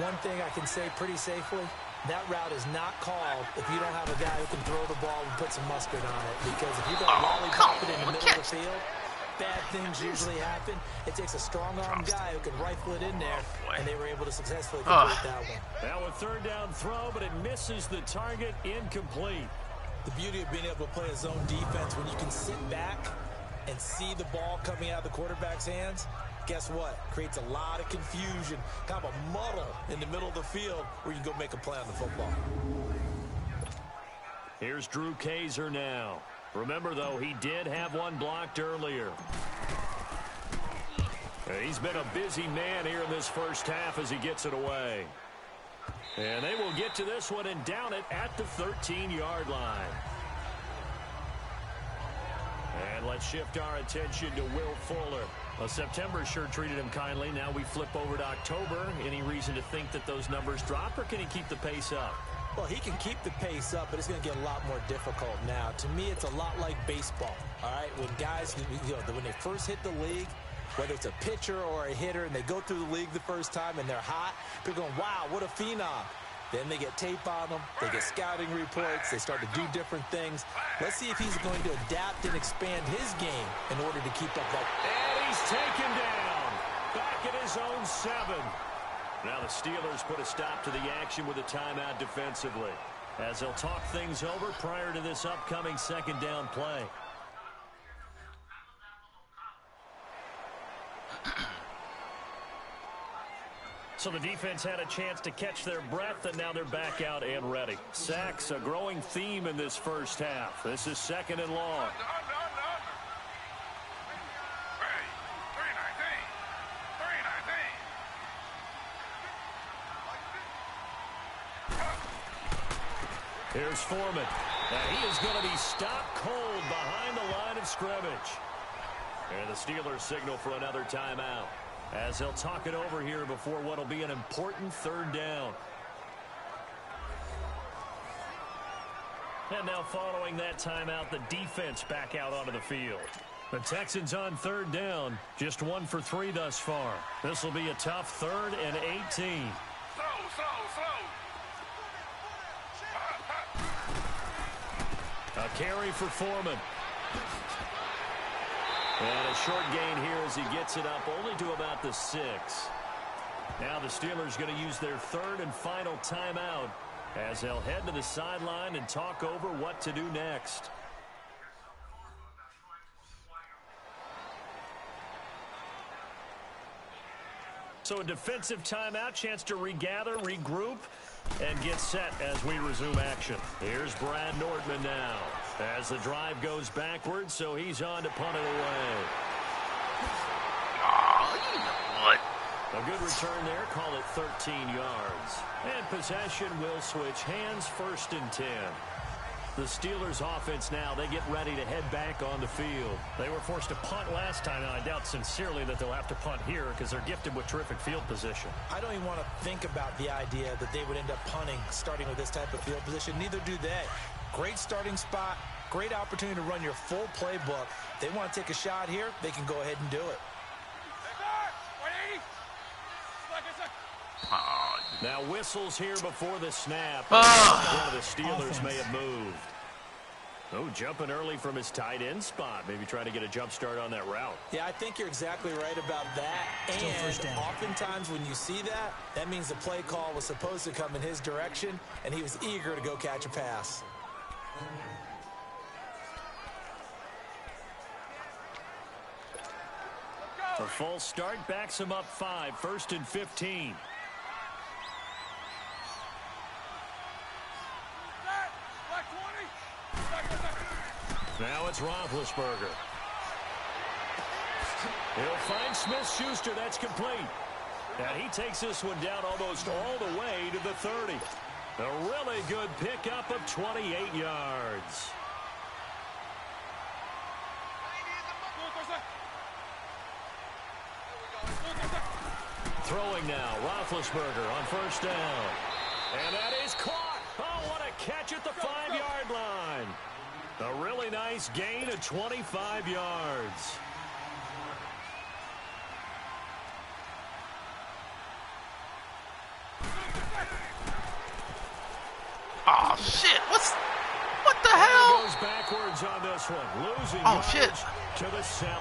One thing I can say pretty safely, that route is not called if you don't have a guy who can throw the ball and put some mustard on it. Because if you don't lollipop it in the middle of the field, bad things usually happen. It takes a strong-arm guy who can rifle it in there, and they were able to successfully complete that one. Now a third down throw, but it misses the target, incomplete. The beauty of being able to play a zone defense when you can sit back and see the ball coming out of the quarterback's hands, guess what? Creates a lot of confusion, kind of a muddle in the middle of the field where you can go make a play on the football. Here's Drew Kaiser now. Remember, though, he did have one blocked earlier. He's been a busy man here in this first half as he gets it away. And they will get to this one and down it at the 13-yard line. And let's shift our attention to Will Fuller. Well, September sure treated him kindly. Now we flip over to October. Any reason to think that those numbers drop, or can he keep the pace up? Well, he can keep the pace up, but it's going to get a lot more difficult now. To me, it's a lot like baseball, all right? When guys, when they first hit the league, whether it's a pitcher or a hitter, and they go through the league the first time and they're hot, people are going, wow, what a phenom. Then they get tape on them, they get scouting reports, they start to do different things. Let's see if he's going to adapt and expand his game in order to keep up that. And he's taken down, back at his own 7. Now the Steelers put a stop to the action with a timeout defensively, as they'll talk things over prior to this upcoming second down play. So the defense had a chance to catch their breath, and now they're back out and ready. Sacks, a growing theme in this first half. This is second and long. Here's Foreman. Now he is going to be stopped cold behind the line of scrimmage. And the Steelers signal for another timeout, as they'll talk it over here before what will be an important third down. And now following that timeout, the defense back out onto the field. The Texans on third down, just 1 for 3 thus far. This will be a tough 3rd and 18. A carry for Foreman. And a short gain here as he gets it up only to about the 6. Now the Steelers going to use their 3rd and final timeout as they'll head to the sideline and talk over what to do next. So a defensive timeout, chance to regather, regroup, and get set as we resume action. Here's Brad Nordman now, as the drive goes backwards, so he's on to punt it away. Oh, you know what? A good return there, call it 13 yards. And possession will switch hands, 1st and 10. The Steelers offense now, they get ready to head back on the field. They were forced to punt last time, and I doubt sincerely that they'll have to punt here because they're gifted with terrific field position. I don't even want to think about the idea that they would end up punting starting with this type of field position. Neither do they. Great starting spot, great opportunity to run your full playbook. They want to take a shot here, they can go ahead and do it. Now whistles here before the snap. One of the Steelers may have moved. Oh, jumping early from his tight end spot. Maybe trying to get a jump start on that route. Yeah, I think you're exactly right about that. And oftentimes when you see that, that means the play call was supposed to come in his direction, and he was eager to go catch a pass. A false start backs him up 5, 1st and 15. Now it's Roethlisberger. He'll find Smith-Schuster. That's complete. And he takes this one down almost all the way to the 30. A really good pickup of 28 yards. Throwing now, Roethlisberger on first down. And that is caught. Oh, what a catch at the 5-yard line. A really nice gain of 25 yards. Oh, shit. What the hell? Goes backwards on this one. Losing shit. To the 7.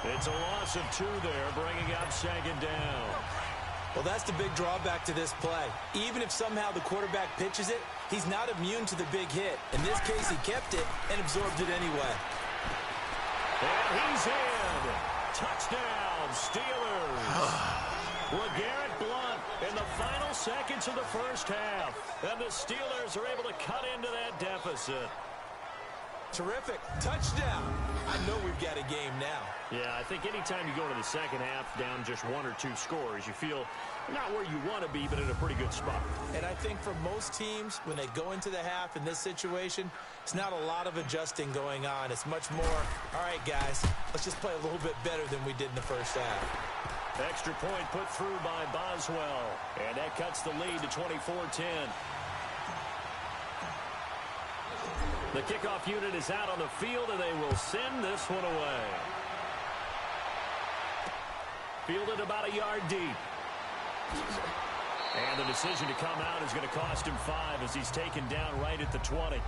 It's a loss of 2 there, bringing up 2nd down. Well, that's the big drawback to this play. Even if somehow the quarterback pitches it, he's not immune to the big hit. In this case, he kept it and absorbed it anyway. And he's in. Touchdown, Steelers. LeGarrette Blount in the final seconds of the first half. And the Steelers are able to cut into that deficit. Terrific. Touchdown. I know we've got a game now. Yeah, I think anytime you go into the second half down just 1 or 2 scores, you feel not where you want to be, but in a pretty good spot. And I think for most teams, when they go into the half in this situation, it's not a lot of adjusting going on. It's much more, all right, guys, let's just play a little bit better than we did in the first half. Extra point put through by Boswell. And that cuts the lead to 24-10. The kickoff unit is out on the field, and they will send this one away. Fielded about a yard deep. And the decision to come out is going to cost him 5 as he's taken down right at the 20.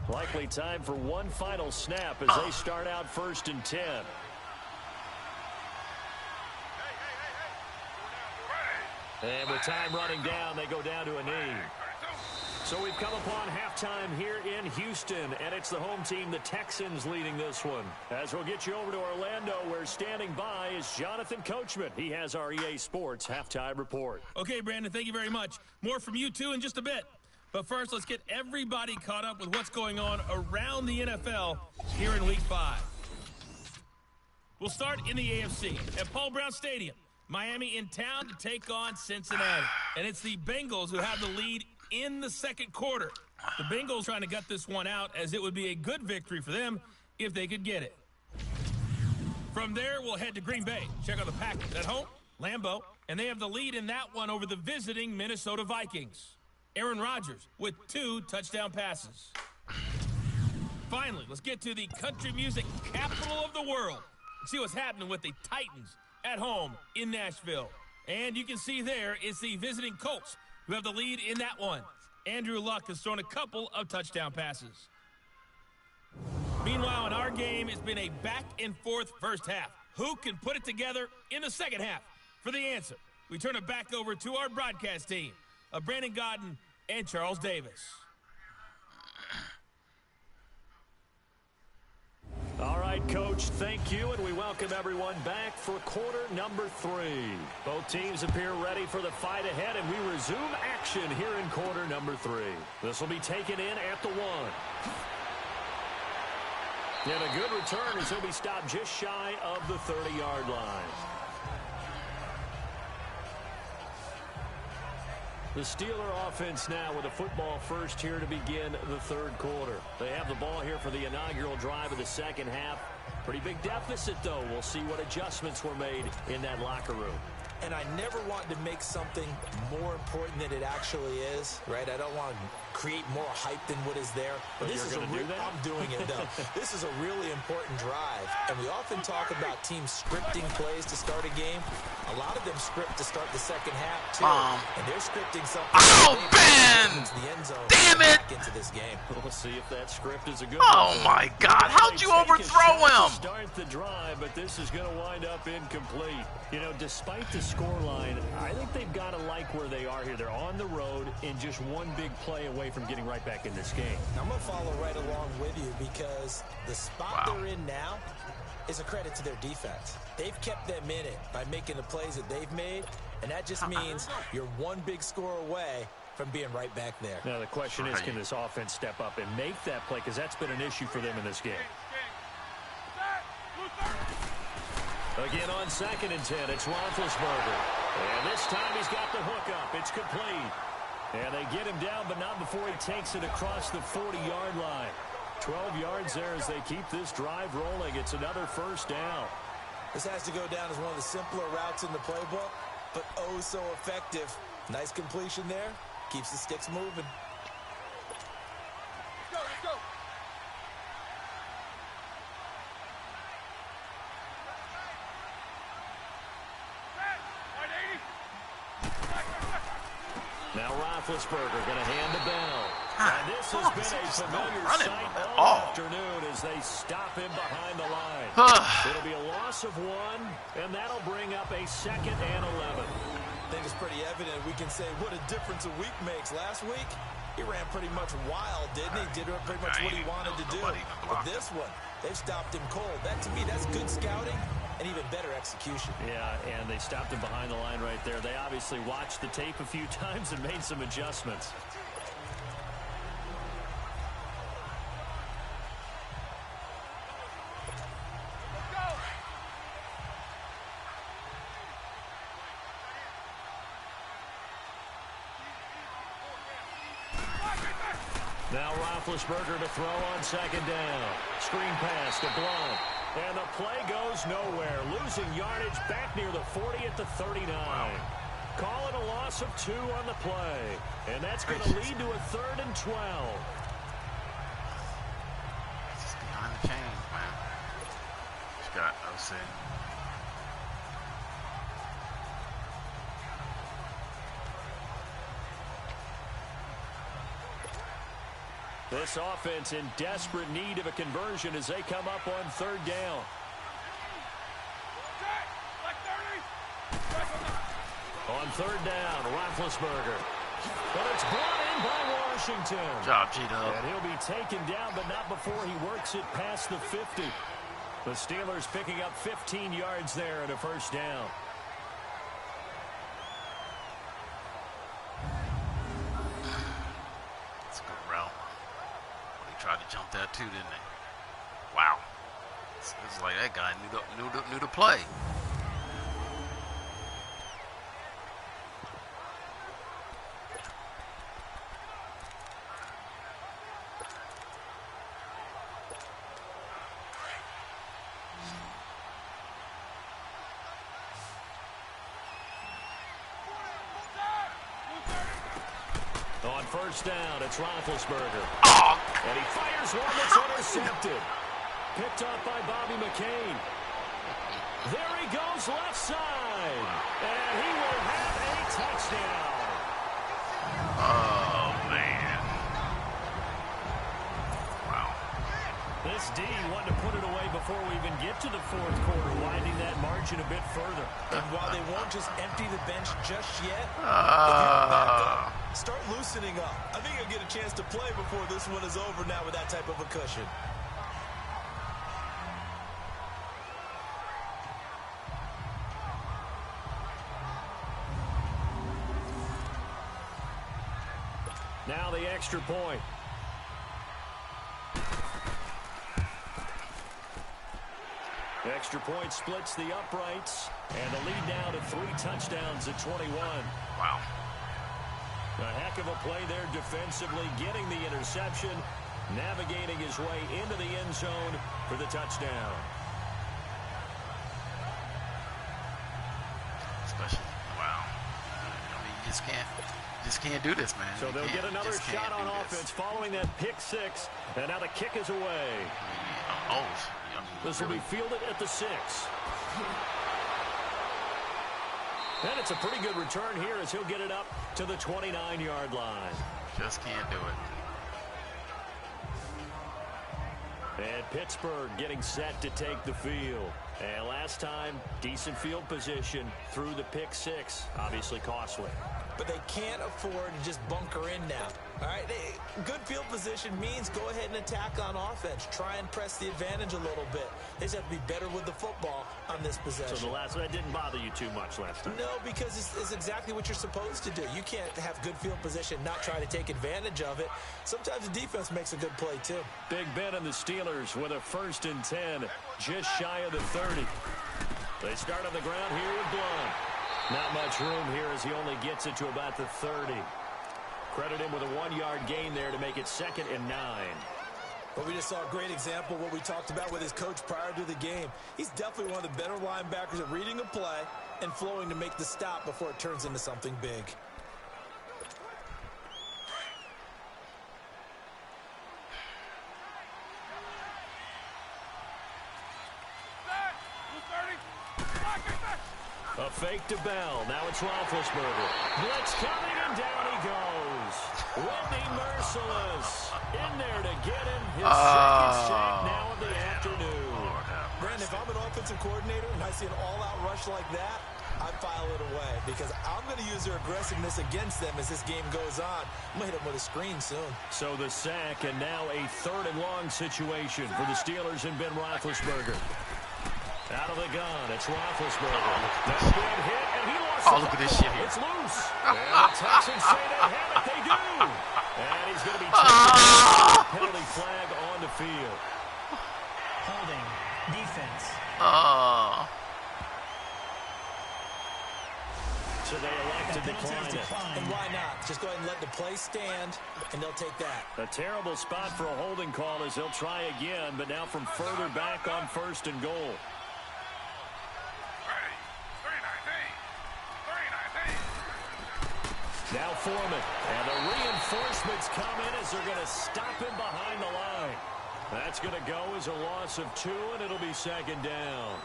Likely time for one final snap as they start out 1st and 10. And with time running down, they go down to a knee. So we've come upon halftime here in Houston, and it's the home team, the Texans, leading this one. As we'll get you over to Orlando, where standing by is Jonathan Coachman. He has our EA Sports halftime report. Okay, Brandon, thank you very much. More from you two in just a bit. But first, let's get everybody caught up with what's going on around the NFL here in Week 5. We'll start in the AFC at Paul Brown Stadium. Miami in town to take on Cincinnati. And it's the Bengals who have the lead in the second quarter. The Bengals trying to gut this one out, as it would be a good victory for them if they could get it. From there, we'll head to Green Bay. Check out the Packers at home, Lambeau, and they have the lead in that one over the visiting Minnesota Vikings. Aaron Rodgers with 2 touchdown passes. Finally, let's get to the country music capital of the world and see what's happening with the Titans at home in Nashville. And you can see there it's the visiting Colts who have the lead in that one. Andrew Luck has thrown a couple of touchdown passes. Meanwhile, in our game, it's been a back-and-forth first half. Who can put it together in the second half? For the answer, we turn it back over to our broadcast team of Brandon Gaudin and Charles Davis. All right, Coach, thank you, and we welcome everyone back for quarter number 3. Both teams appear ready for the fight ahead, and we resume action here in quarter number 3. This will be taken in at the 1. And a good return as he'll be stopped just shy of the 30-yard line. The Steeler offense now with a football first here to begin the third quarter. They have the ball here for the inaugural drive of the second half. Pretty big deficit, though. We'll see what adjustments were made in that locker room. And I never want to make something more important than it actually is, right? I don't want to create more hype than what is there. But this is I'm doing it, though. This is a really important drive. And we often talk about teams scripting plays to start a game. A lot of them script to start the second half, too. And they're scripting something. Oh, Ben! Into the end zone. Damn it! Into this game. We'll see if that script is a good one. My God. How'd you overthrow him? Start the drive, but this is going to wind up incomplete. You know, despite the scoreline, I think they've got to like where they are here. They're on the road and just one big play away from getting right back in this game. I'm going to follow right along with you because the spot they're in now, is a credit to their defense. They've kept them in it by making the plays that they've made, and that just means you're one big score away from being right back there. Now the question is, can this offense step up and make that play? Because that's been an issue for them in this game. Again on 2nd and 10, it's Roethlisberger. And this time he's got the hook up. It's complete. And they get him down, but not before he takes it across the 40-yard line. 12 yards there as they keep this drive rolling. It's another first down. This has to go down as one of the simpler routes in the playbook, but oh so effective. Nice completion there. Keeps the sticks moving. Let's go. Now Roethlisberger going to hand the bell. And this has been a familiar sight all afternoon as they stop him behind the line. It'll be a loss of 1, and that'll bring up a 2nd and 11. I think it's pretty evident. We can say what a difference a week makes. Last week, he ran pretty much wild, didn't he? Did pretty much what he wanted to do. But this one, they've stopped him cold. That, to me, that's good scouting and even better execution. Yeah, and they stopped him behind the line right there. They obviously watched the tape a few times and made some adjustments. Now Roethlisberger to throw on 2nd down. Screen pass to Blount. And the play goes nowhere. Losing yardage back near the 40 at the 39. Call it a loss of 2 on the play. And that's going to lead to a 3rd and 12. Just behind the chains, man. Just got OC. This offense in desperate need of a conversion as they come up on 3rd down. On 3rd down, Roethlisberger. But it's brought in by Washington. Good job, G-Dub. And he'll be taken down, but not before he works it past the 50. The Steelers picking up 15 yards there and a first down. That's a good route. Tried to jump that too, didn't they? Wow. It's like that guy knew to play. On 1st down, it's Roethlisberger. Oh. And he fires one that's intercepted. Picked up by Bobby McCain. There he goes left side. And he will have a touchdown. Oh, man. Wow. This D wanted to put it away before we even get to the 4th quarter, widening that margin a bit further. And while they won't just empty the bench just yet, if you're back up, start loosening up. I think you'll get a chance to play before this one is over now with that type of a cushion. Now the extra point. Extra point splits the uprights, and the lead now to 3 touchdowns at 21. Wow. A heck of a play there defensively, getting the interception, navigating his way into the end zone for the touchdown. Especially, wow. I mean, you just can't do this, man. So they'll get another shot on offense following that pick 6, and now the kick is away. This will be fielded at the 6. And it's a pretty good return here as he'll get it up to the 29-yard line. Just can't do it. And Pittsburgh getting set to take the field. And last time, decent field position through the pick 6. Obviously costly. But they can't afford to just bunker in now. All right, good field position means go ahead and attack on offense. Try and press the advantage a little bit. They just have to be better with the football on this possession. So that didn't bother you too much last time? No, because it's exactly what you're supposed to do. You can't have good field position, not try to take advantage of it. Sometimes the defense makes a good play, too. Big Ben and the Steelers with a 1st and 10, just shy of the 30. They start on the ground here with Blount. Not much room here as he only gets it to about the 30. Credit him with a 1-yard gain there to make it 2nd and 9. Well, we just saw a great example of what we talked about with his coach prior to the game. He's definitely one of the better linebackers at reading a play and flowing to make the stop before it turns into something big. A fake to Bell. Now it's Roethlisberger. Blitz coming, and down he goes. Whitney Merciless in there to get him his 2nd sack now of the afternoon. Brandon, if I'm an offensive coordinator and I see an all-out rush like that, I file it away because I'm going to use their aggressiveness against them as this game goes on. I'm going to hit them with a screen soon. So the sack, and now a 3rd and long situation for the Steelers and Ben Roethlisberger. Out of the gun, it's Roethlisberger. That's been hit, and he lost look at this shit here. It's loose. And the Texans say they have it. They do. And he's going to be taken penalty flag on the field. Holding. Defense. So they elect to decline it. And why not? Just go ahead and let the play stand, and they'll take that. A terrible spot for a holding call as they'll try again, but now from further back on 1st and goal. Now Foreman, and the reinforcements come in as they're going to stop him behind the line. That's going to go as a loss of 2, and it'll be 2nd down.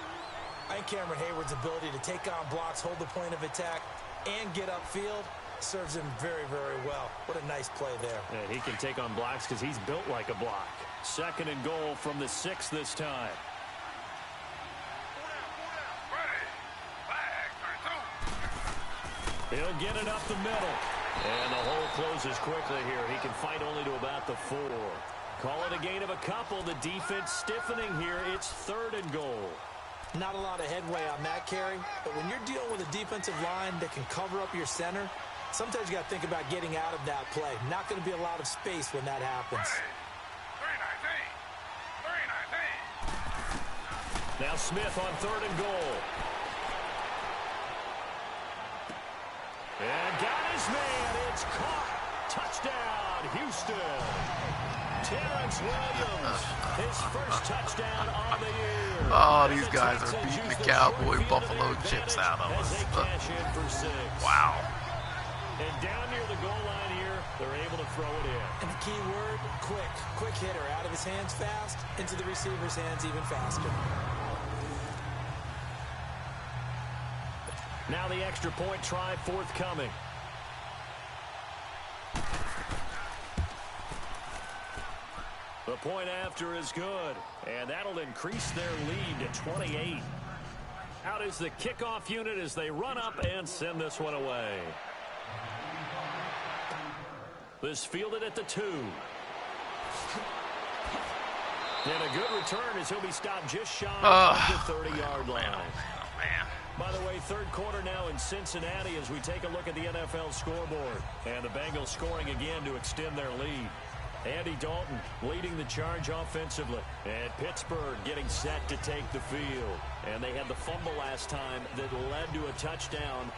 I think Cameron Hayward's ability to take on blocks, hold the point of attack, and get upfield serves him very, very well. What a nice play there. Yeah, he can take on blocks because he's built like a block. 2nd and goal from the 6 this time. He'll get it up the middle. And the hole closes quickly here. He can fight only to about the 4. Call it a gain of a couple. The defense stiffening here. It's 3rd and goal. Not a lot of headway on that carry, but when you're dealing with a defensive line that can cover up your center, sometimes you got to think about getting out of that play. Not going to be a lot of space when that happens. Now Smith on 3rd and goal. And got his man. It's caught. Touchdown, Houston. Terrence Williams, his 1st touchdown on the year. Oh, these guys are beating the Cowboy Buffalo chips out of us. Wow. And down near the goal line here, they're able to throw it in. And the key word, quick. Quick hitter. Out of his hands fast, into the receiver's hands even faster. Now the extra point try forthcoming. The point after is good, and that'll increase their lead to 28. Out is the kickoff unit as they run up and send this one away. This fielded at the 2. And a good return as he'll be stopped just shy of the 30-yard line. By the way, 3rd quarter now in Cincinnati as we take a look at the NFL scoreboard. And the Bengals scoring again to extend their lead. Andy Dalton leading the charge offensively. And Pittsburgh getting set to take the field. And they had the fumble last time that led to a touchdown.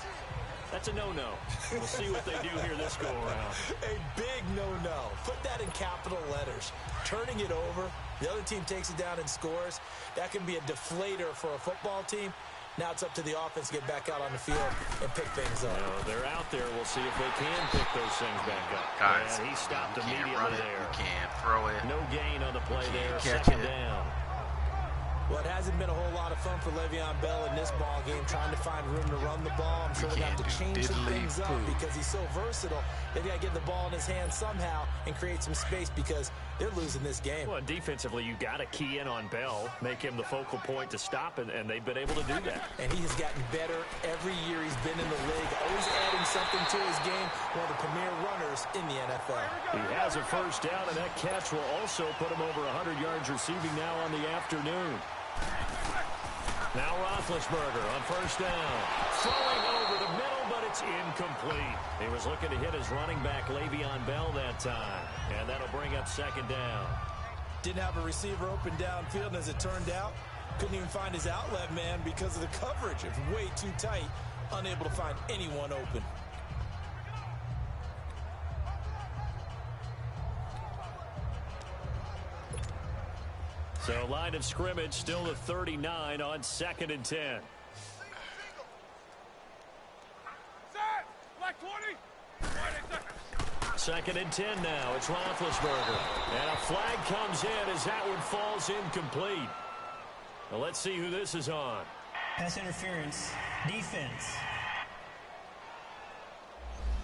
That's a no-no. We'll see what they do here this go-around. A big no-no. Put that in capital letters. Turning it over, the other team takes it down and scores. That can be a deflator for a football team. Now it's up to the offense to get back out on the field and pick things up. They're out there. We'll see if they can pick those things back up. Guys, and he stopped immediately run it, there. You can't throw it. No gain on the play there. Catch 2nd it. down. Well, it hasn't been a whole lot of fun for Le'Veon Bell in this ball game, trying to find room to run the ball. I'm sure they'll have to change some things up because he's so versatile. They've got to get the ball in his hands somehow and create some space because they're losing this game. Well, defensively, you got to key in on Bell, make him the focal point to stop, and they've been able to do that. And he has gotten better every year he's been in the league, always adding something to his game, one of the premier runners in the NFL. He has a first down, and that catch will also put him over 100 yards receiving now on the afternoon. Now Roethlisberger on first down. Throwing over the middle, but it's incomplete. He was looking to hit his running back, Le'Veon Bell, that time. And that'll bring up second down. Didn't have a receiver open downfield, and as it turned out, couldn't even find his outlet man because of the coverage. It's way too tight, unable to find anyone open. So line of scrimmage still to 39 on 2nd and 10. Second and 10 now. It's Roethlisberger. And a flag comes in as that one falls incomplete. Now let's see who this is on. Pass interference. Defense.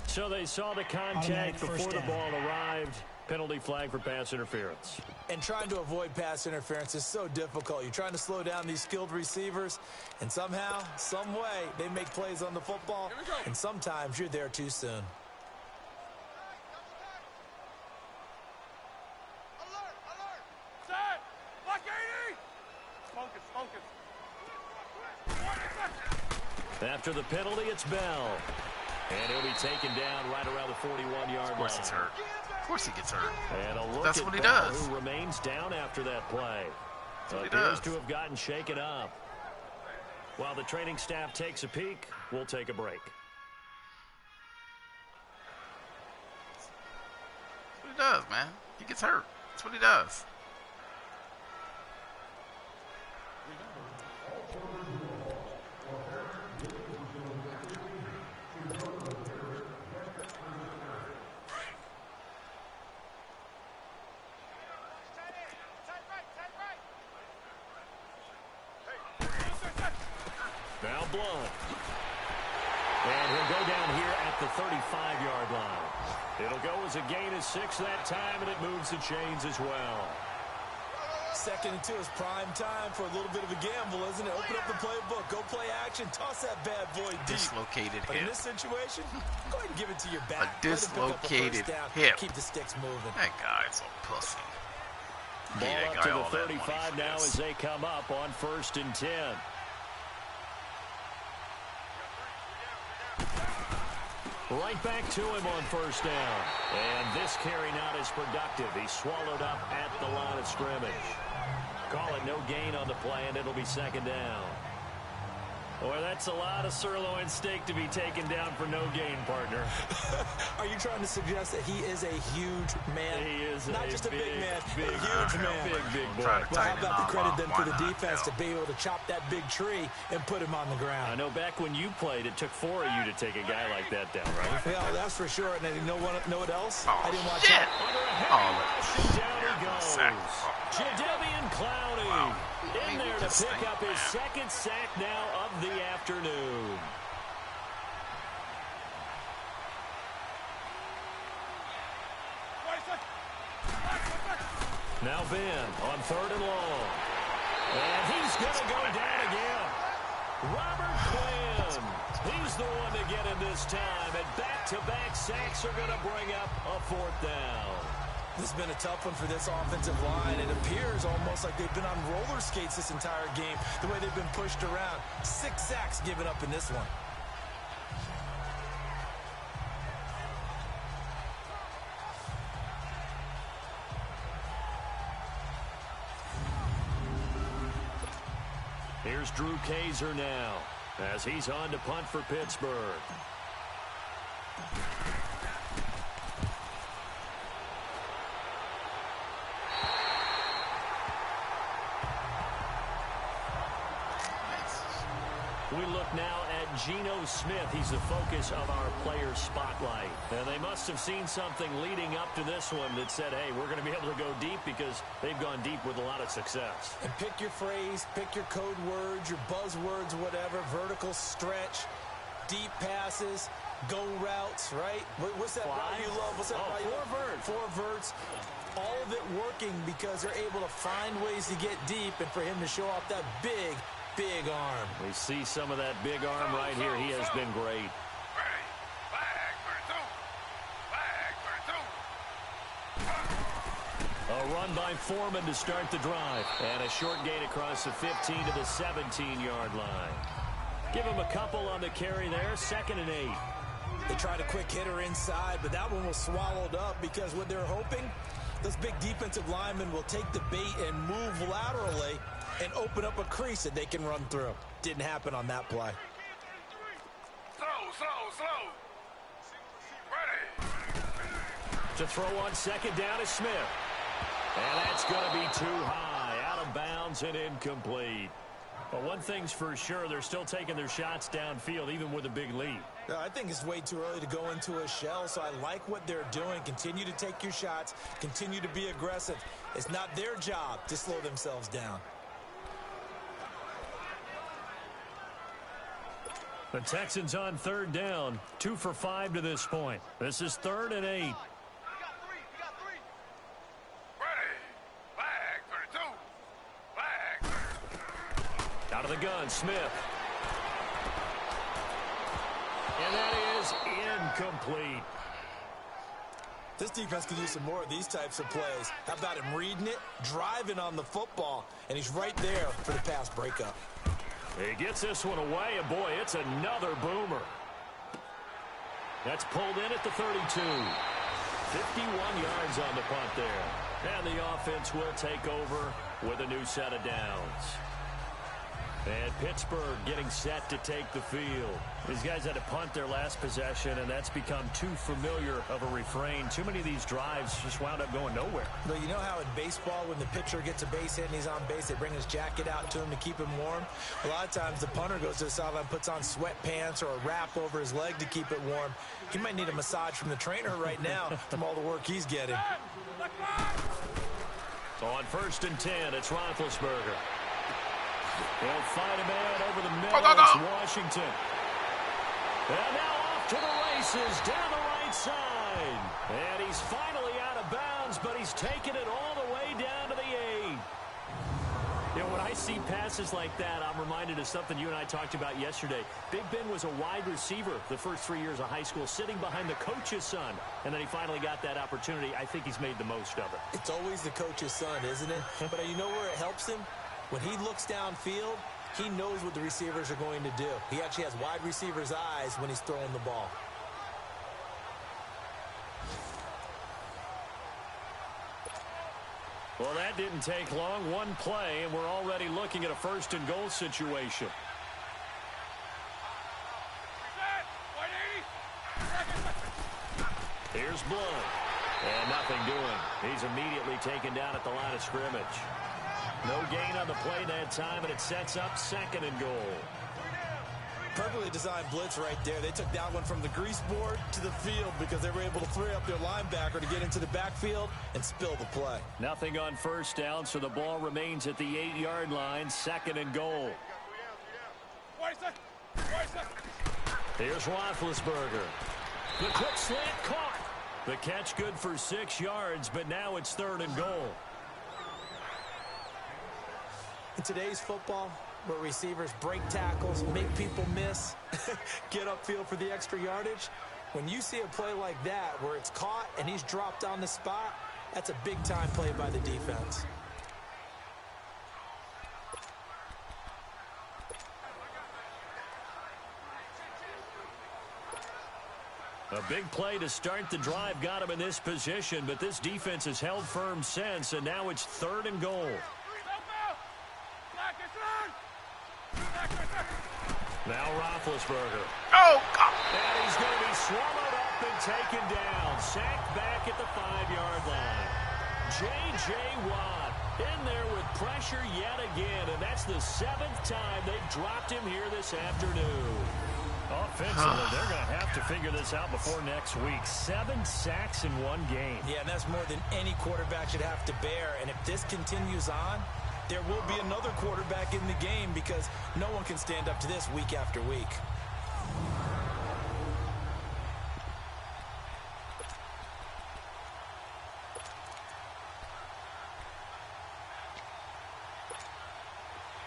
So they saw the contact before the ball arrived. Penalty flag for pass interference. And trying to avoid pass interference is so difficult. You're trying to slow down these skilled receivers, and somehow, some way, they make plays on the football, and sometimes you're there too soon. After the penalty, it's Bell. And he'll be taken down right around the 41-yard line. Of course he's hurt. Of course he gets hurt. And a look That's at what he Bell, does. who remains down after that play. That's what he Appears does. to have gotten shaken up. While the training staff takes a peek, we'll take a break. That's what he does, man. He gets hurt. That's what he does. Now Blunt. And he'll go down here at the 35-yard line. It'll go as a gain of 6 that time, and it moves the chains as well. 2nd and 2 is prime time for a little bit of a gamble, isn't it? Open up the playbook, go play action, toss that bad boy deep. Dislocated But in hip. this situation, go ahead and give it to your back. A dislocated hip. Keep the sticks moving. That guy's a pussy. Ball That up guy to all the that money 35 for now this. as they come up on 1st and 10. Right back to him on first down. And this carry not as productive. He's swallowed up at the line of scrimmage. Call it no gain on the play, and it'll be 2nd down. Boy, that's a lot of sirloin steak to be taken down for no gain, partner. Are you trying to suggest that he is a huge man? He is not just a big man, a huge man. Big boy. Trying to Well, how tighten about the him credit up. then Why for the not? defense Yeah. to be able to chop that big tree and put him on the I ground? know back when you played, it took 4 of you to take a guy like that down, right? Yeah, that's for sure. And you know what else? Oh, I didn't watch shit. that. Under a Oh, heavy rush, and down he goes. sack. Oh. Jadeveon Clowney Wow. in Maybe there to this pick thing, up his man. 2nd sack now of the afternoon. Now Ben on 3rd and long. And he's going to go down again. Robert Quinn. He's the one to get him this time. And back-to-back sacks are going to bring up a 4th down. This has been a tough one for this offensive line. It appears almost like they've been on roller skates this entire game, the way they've been pushed around. 6 sacks given up in this one. Here's Drew Kaiser now as he's on to punt for Pittsburgh. We look now at Geno Smith. He's the focus of our player spotlight. And they must have seen something leading up to this one that said, hey, we're going to be able to go deep because they've gone deep with a lot of success. And pick your phrase, pick your code words, your buzzwords, whatever, vertical stretch, deep passes, go routes, right? What's that route you love? What's that route you love? Four verts. All of it working because they're able to find ways to get deep and for him to show off that big arm. We see some of that big arm right here. He has been great. A run by Foreman to start the drive. And a short gain across the 15 to the 17-yard line. Give him a couple on the carry there. 2nd and 8. They tried a quick hitter inside, but that one was swallowed up because what they're hoping, those big defensive linemen will take the bait and move laterally and open up a crease that they can run through. Didn't happen on that play. Slow. Ready. To throw on 2nd down is Smith. And that's going to be too high. Out of bounds and incomplete. But one thing's for sure, they're still taking their shots downfield, even with a big lead. I think it's way too early to go into a shell, so I like what they're doing. Continue to take your shots. Continue to be aggressive. It's not their job to slow themselves down. The Texans on 3rd down, 2 for 5 to this point. This is 3rd and 8. Out of the gun, Smith. And that is incomplete. This defense could use some more of these types of plays. How about him reading it, driving on the football, and he's right there for the pass breakup. He gets this one away, and boy, it's another boomer. That's pulled in at the 32. 51 yards on the punt there. And the offense will take over with a new set of downs. And Pittsburgh getting set to take the field. These guys had to punt their last possession, and that's become too familiar of a refrain. Too many of these drives just wound up going nowhere. But you know how in baseball, when the pitcher gets a base hit and he's on base, they bring his jacket out to him to keep him warm? A lot of times the punter goes to the sideline, puts on sweatpants or a wrap over his leg to keep it warm. He might need a massage from the trainer right now from all the work he's getting. So on 1st and 10, it's Roethlisberger. He'll find a man over the middle. It's Washington. And now off to the races down the right side. And he's finally out of bounds, but he's taken it all the way down to the 8. You know, when I see passes like that, I'm reminded of something you and I talked about yesterday. Big Ben was a wide receiver the first 3 years of high school, sitting behind the coach's son. And then he finally got that opportunity. I think he's made the most of it. It's always the coach's son, isn't it? But you know where it helps him? When he looks downfield, he knows what the receivers are going to do. He actually has wide receivers' eyes when he's throwing the ball. Well, that didn't take long. One play, and we're already looking at a 1st and goal situation. Here's Blount. And nothing doing. He's immediately taken down at the line of scrimmage. No gain on the play that time, and it sets up 2nd and goal. Perfectly designed blitz right there. They took that one from the grease board to the field because they were able to free up their linebacker to get into the backfield and spill the play. Nothing on 1st down, so the ball remains at the 8-yard line, 2nd and goal. Here's Roethlisberger. The quick slant caught. The catch good for 6 yards, but now it's 3rd and goal. In today's football, where receivers break tackles, make people miss, get upfield for the extra yardage, when you see a play like that where it's caught and he's dropped on the spot, that's a big-time play by the defense. A big play to start the drive got him in this position, but this defense has held firm since, and now it's 3rd and goal. Now Roethlisberger. Oh, God. And he's going to be swallowed up and taken down. Sacked back at the 5-yard line. J.J. Watt In there with pressure yet again, and that's the 7th time they've dropped him here this afternoon. Offensively, they're going to have to figure this out before next week. 7 sacks in one game. Yeah, and that's more than any quarterback should have to bear. And if this continues on, there will be another quarterback in the game because no one can stand up to this week after week.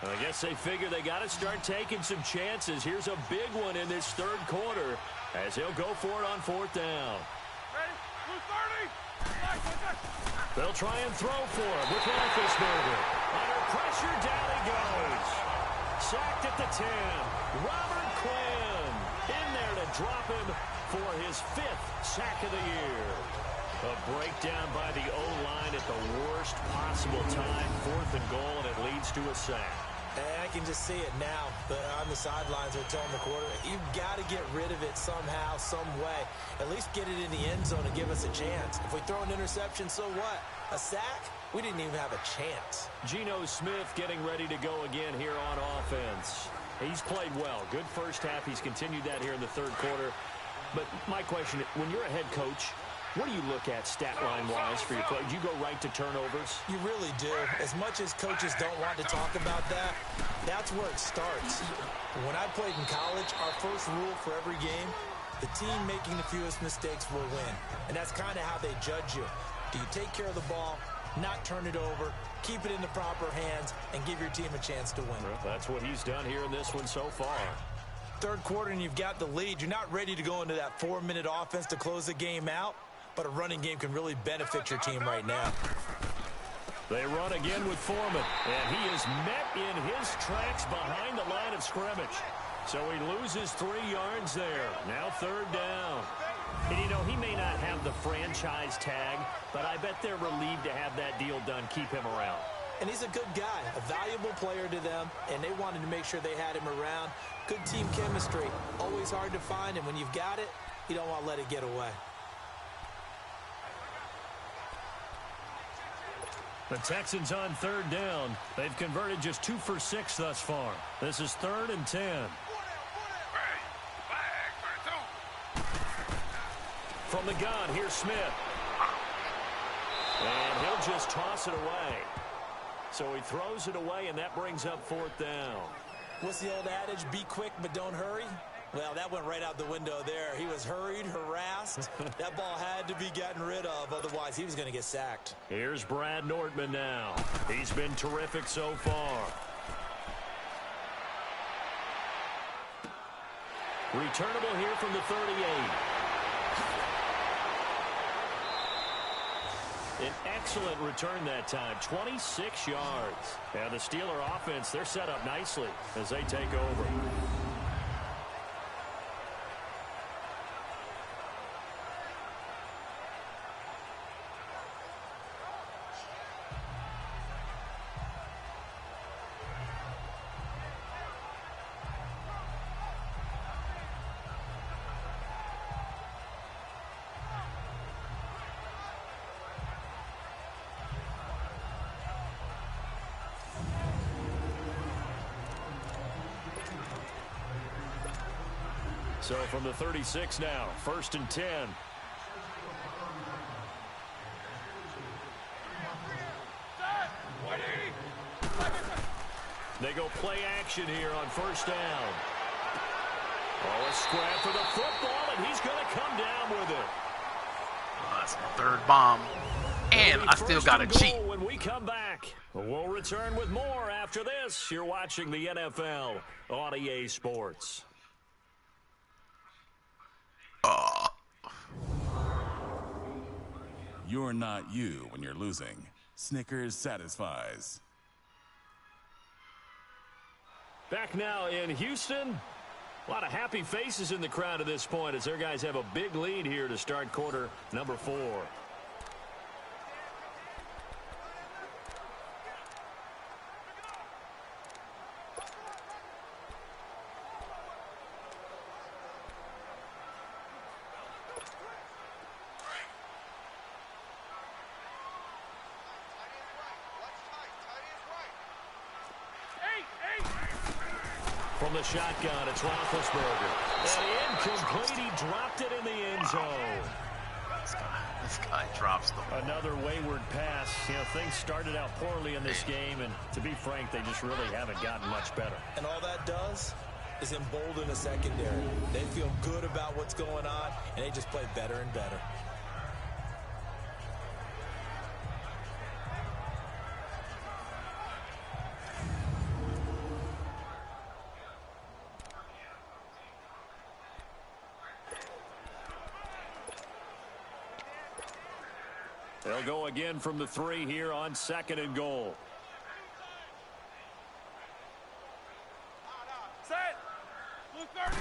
I guess they figure they got to start taking some chances. Here's a big one in this 3rd quarter as he'll go for it on 4th down. They'll try and throw for him with Roethlisberger. Under pressure, down he goes. Sacked at the 10. Robert Quinn in there to drop him for his 5th sack of the year. A breakdown by the O-line at the worst possible time. 4th and goal, and it leads to a sack. And I can just see it now. On the sidelines, they're telling the quarterback, you've got to get rid of it somehow, some way. At least get it in the end zone and give us a chance. If we throw an interception, so what? A sack? We didn't even have a chance. Geno Smith getting ready to go again here on offense. He's played well. Good first half. He's continued that here in the 3rd quarter. But my question, when you're a head coach, what do you look at stat line-wise for your play? Do you go right to turnovers? You really do. As much as coaches don't want to talk about that, that's where it starts. When I played in college, our first rule for every game, the team making the fewest mistakes will win. And that's kind of how they judge you. Do you take care of the ball, not turn it over, keep it in the proper hands, and give your team a chance to win? Well, that's what he's done here in this one so far. 3rd quarter and you've got the lead. You're not ready to go into that 4-minute offense to close the game out. But a running game can really benefit your team right now. They run again with Foreman, and he is met in his tracks behind the line of scrimmage. So he loses 3 yards there. Now 3rd down. And, you know, he may not have the franchise tag, but I bet they're relieved to have that deal done, keep him around. And he's a good guy, a valuable player to them, and they wanted to make sure they had him around. Good team chemistry, always hard to find, and when you've got it, you don't want to let it get away. The Texans on 3rd down. They've converted just 2 for 6 thus far. This is 3rd and 10. From the gun, here's Smith. And he'll just toss it away. So he throws it away, and that brings up 4th down. What's the old adage, be quick but don't hurry? Well, that went right out the window there. He was hurried, harassed. That ball had to be gotten rid of, otherwise he was going to get sacked. Here's Brad Nortman now. He's been terrific so far. Returnable here from the 38. An excellent return that time, 26 yards. And the Steeler offense, they're set up nicely as they take over. So from the 36 now, 1st and 10. They go play action here on 1st down. Oh, a scrap for the football, and he's going to come down with it. That's my 3rd bomb. And I still got a cheat. When we come back, we'll return with more after this. You're watching the NFL on EA Sports. You're not you when you're losing. Snickers satisfies. Back now in Houston. A lot of happy faces in the crowd at this point as their guys have a big lead here to start quarter number 4. From the shotgun, it's Roethlisberger. And incomplete. He dropped it in the end zone. This guy drops the ball. Another wayward pass. You know, things started out poorly in this game, and to be frank, they just really haven't gotten much better. And all that does is embolden the secondary. They feel good about what's going on, and they just play better and better. They'll go again from the 3 here on 2nd and goal. Set. Blue 30.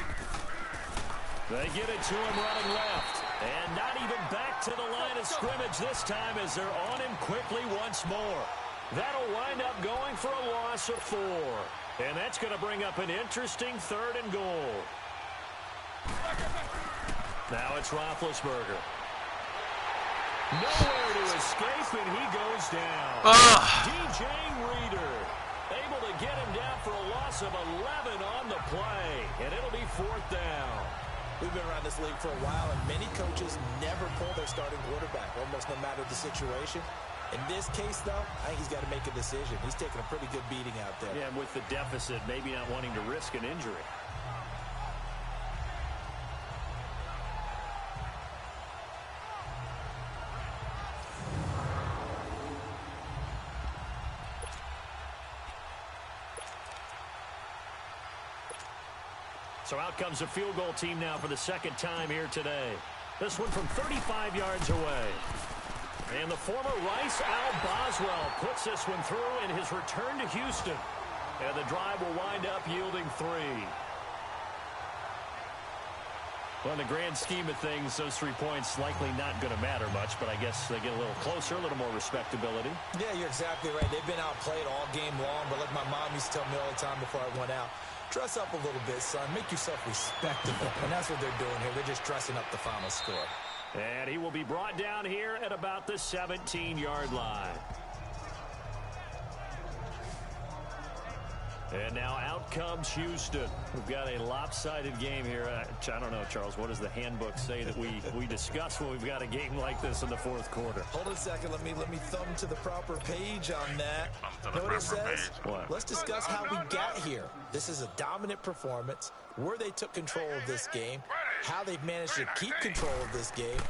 They get it to him running left. And not even back to the line of scrimmage this time as they're on him quickly once more. That'll wind up going for a loss of 4. And that's going to bring up an interesting 3rd and goal. Now it's Roethlisberger. Nowhere to escape, and he goes down. DJ Reader able to get him down for a loss of 11 on the play, and it'll be 4th down. We've been around this league for a while, and many coaches never pull their starting quarterback, almost no matter the situation. In this case, though, I think he's got to make a decision. He's taking a pretty good beating out there. Yeah, and with the deficit, maybe not wanting to risk an injury. So out comes a field goal team now for the 2nd time here today. This one from 35 yards away. And the former Rice Al Boswell puts this one through in his return to Houston. And the drive will wind up yielding 3. Well, in the grand scheme of things, those 3 points likely not going to matter much, but I guess they get a little closer, a little more respectability. Yeah, you're exactly right. They've been outplayed all game long, but like my mom used to tell me all the time before I went out, dress up a little bit, son. Make yourself respectable. And that's what they're doing here. They're just dressing up the final score. And he will be brought down here at about the 17-yard line. And now out comes Houston. We've got a lopsided game here. I don't know, Charles, what does the handbook say that we discuss when we've got a game like this in the 4th quarter? Hold on a second. Let me thumb to the proper page on that. Know what it says? What? Let's discuss how we got here. This is a dominant performance, where they took control of this game, how they've managed to keep control of this game,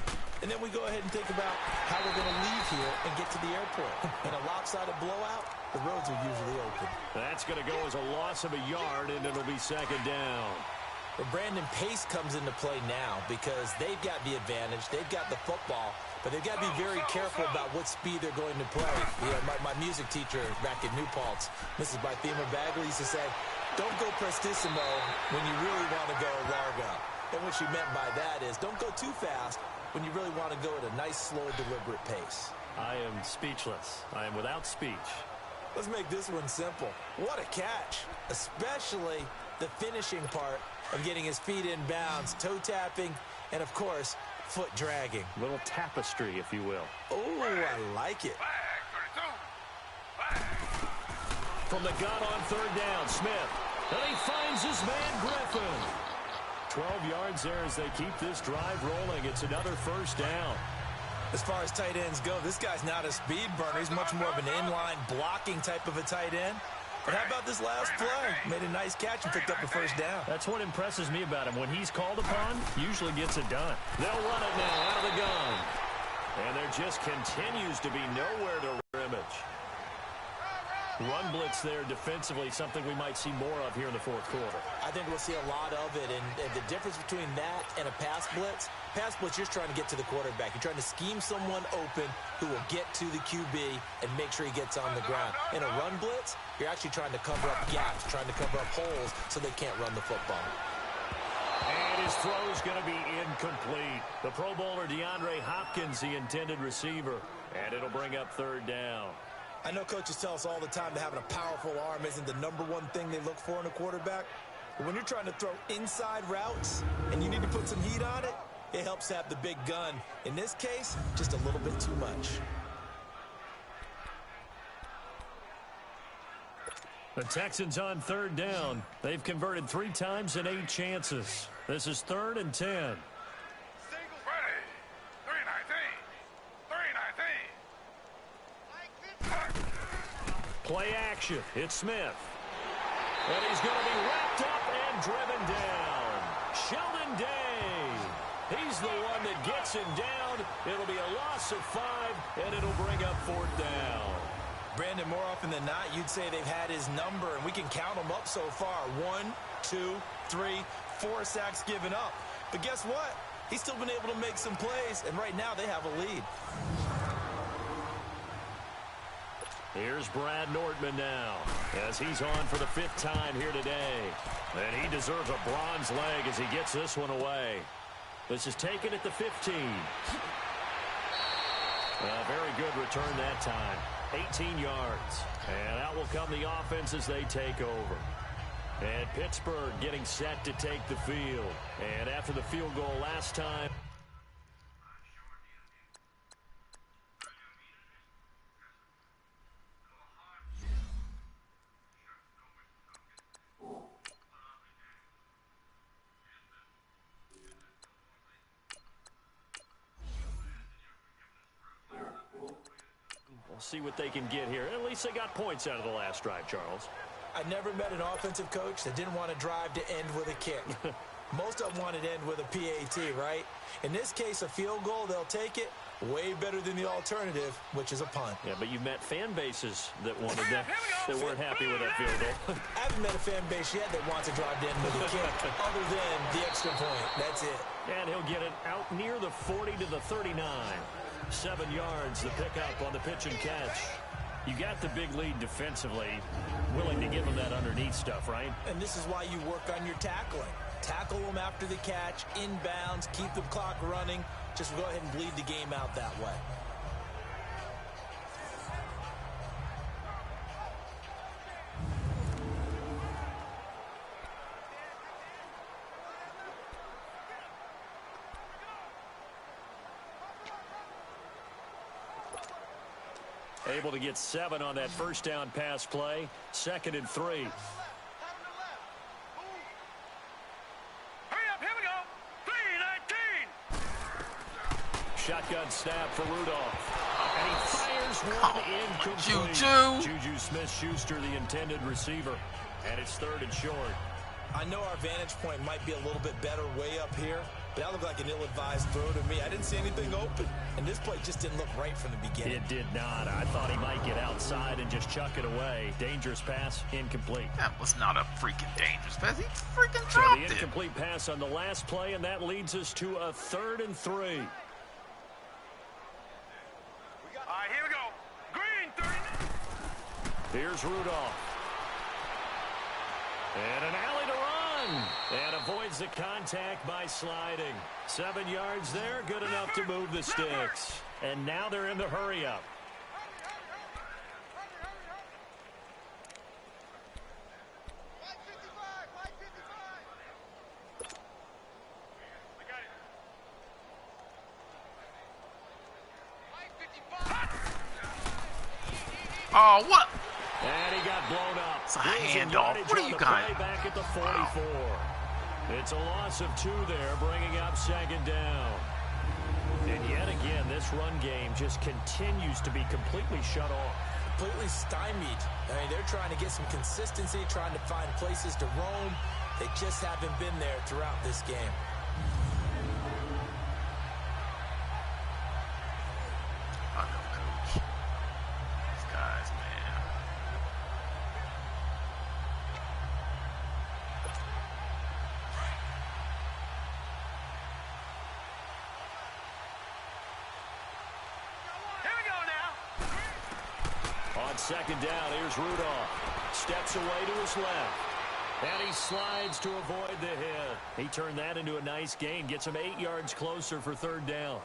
and then we go ahead and think about how we're going to leave here and get to the airport. In a lopsided blowout, the roads are usually open. That's going to go as a loss of a yard, and it'll be 2nd down. But Brandon Pace comes into play now because they've got the advantage. They've got the football, but they've got to be very careful about what speed they're going to play. You know, my music teacher back at New Paltz, Mrs. Bythema Bagley, used to say, don't go prestissimo when you really want to go largo. And what she meant by that is don't go too fast when you really want to go at a nice, slow, deliberate pace. I am speechless. I am without speech. Let's make this one simple. What a catch, especially the finishing part of getting his feet in bounds, toe tapping, and of course, foot dragging. A little tapestry, if you will. Oh, I like it. From the gun on 3rd down, Smith. And he finds his man, Griffin. 12 yards there as they keep this drive rolling. It's another 1st down. As far as tight ends go, this guy's not a speed burner. He's much more of an inline blocking type of a tight end. But how about this last play? Made a nice catch and picked up the 1st down. That's what impresses me about him. When he's called upon, usually gets it done. They'll run it now out of the gun. And there just continues to be nowhere to scrimmage. Run blitz there defensively, something we might see more of here in the 4th quarter. I think we'll see a lot of it, and the difference between that and a pass blitz, you're trying to get to the quarterback. You're trying to scheme someone open who will get to the QB and make sure he gets on the ground. In a run blitz, you're actually trying to cover up gaps, trying to cover up holes so they can't run the football. And his throw's going to be incomplete. The Pro Bowler DeAndre Hopkins, the intended receiver, and it'll bring up 3rd down. I know coaches tell us all the time that having a powerful arm isn't the #1 thing they look for in a quarterback. But when you're trying to throw inside routes and you need to put some heat on it, it helps have the big gun. In this case, just a little bit too much. The Texans on third down. They've converted 3 times in 8 chances. This is 3rd and 10. Play action. It's Smith. And he's going to be wrapped up and driven down. Sheldon Day. He's the one that gets him down. It'll be a loss of 5, and it'll bring up 4th down. Brandon, more often than not, you'd say they've had his number, and we can count them up so far. 1, 2, 3, 4 sacks given up. But guess what? He's still been able to make some plays, and right now they have a lead. Here's Brad Nordman now, as he's on for the 5th time here today. And he deserves a bronze leg as he gets this one away. This is taken at the 15. A very good return that time. 18 yards. And out will come the offense as they take over. And Pittsburgh getting set to take the field. And after the field goal last time, see what they can get here. At least they got points out of the last drive, Charles. I never met an offensive coach that didn't want to drive to end with a kick. Most of them wanted to end with a PAT, right? In this case, a field goal, they'll take it. Way better than the alternative, which is a punt. Yeah, but you've met fan bases that wanted that, that weren't happy with that field goal. I haven't met a fan base yet that wants to drive to end with a kick, other than the extra point. That's it. And he'll get it out near the 40 to the 39. 7 yards, the pickup on the pitch and catch. You got the big lead defensively, willing to give them that underneath stuff, right? And this is why you work on your tackling. Tackle them after the catch, inbounds, keep the clock running. Just go ahead and bleed the game out that way. Able to get 7 on that first down pass play. 2nd and 3. Hurry up, here we go. 3-19. Shotgun snap for Rudolph. And he fires one incomplete. Juju Smith-Schuster, the intended receiver. And it's 3rd and short. I know our vantage point might be a little bit better way up here, but that looked like an ill-advised throw to me. I didn't see anything open, and this play just didn't look right from the beginning. It did not. I thought he might get outside and just chuck it away. Dangerous pass, incomplete. That was not a freaking dangerous pass. He freaking So dropped the it. incomplete pass on the last play, and that leads us to a 3rd and 3. All right, here we go. Green, 30. Here's Rudolph. And an alley to run. And avoids the contact by sliding. 7 yards there, good enough to move the sticks. And now they're in the hurry-up. Oh, what? And he got blown up. It's a handoff. What are you guys? Back at the 44. It's a loss of 2 there, bringing up 2nd down. And yet again, this run game just continues to be completely shut off. Completely stymied. I mean, they're trying to get some consistency, trying to find places to roam. They just haven't been there throughout this game. I know, coach. These guys, man. Here we go now. On 2nd down, here's Rudolph. Steps away to his left. And he slides to avoid the hit. He turned that into a nice gain. Gets him 8 yards closer for 3rd down.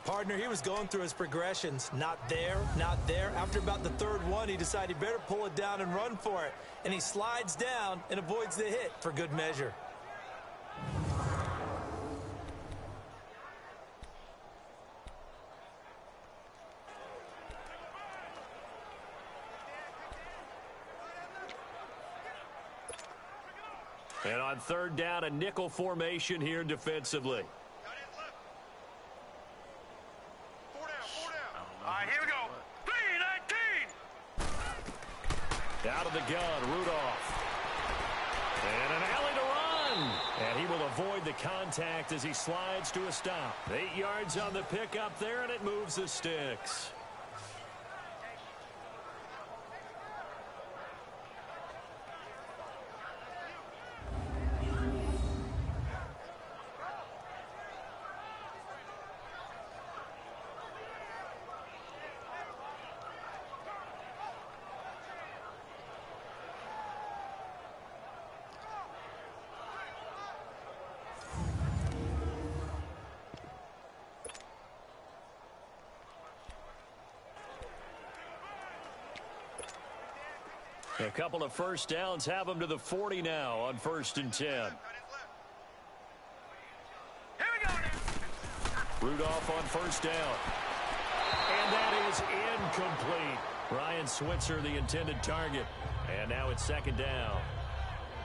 Partner, he was going through his progressions. Not there, not there. After about the 3rd one, he decided he better pull it down and run for it. And he slides down and avoids the hit for good measure. And on third down, a nickel formation here defensively. All right, here we go. 3-19. Out of the gun, Rudolph. And an alley to run. And he will avoid the contact as he slides to a stop. 8 yards on the pickup there, and it moves the sticks. A couple of first downs have them to the 40 now on 1st and 10. Here we go. Rudolph on first down. And that is incomplete. Ryan Switzer, the intended target. And now it's 2nd down.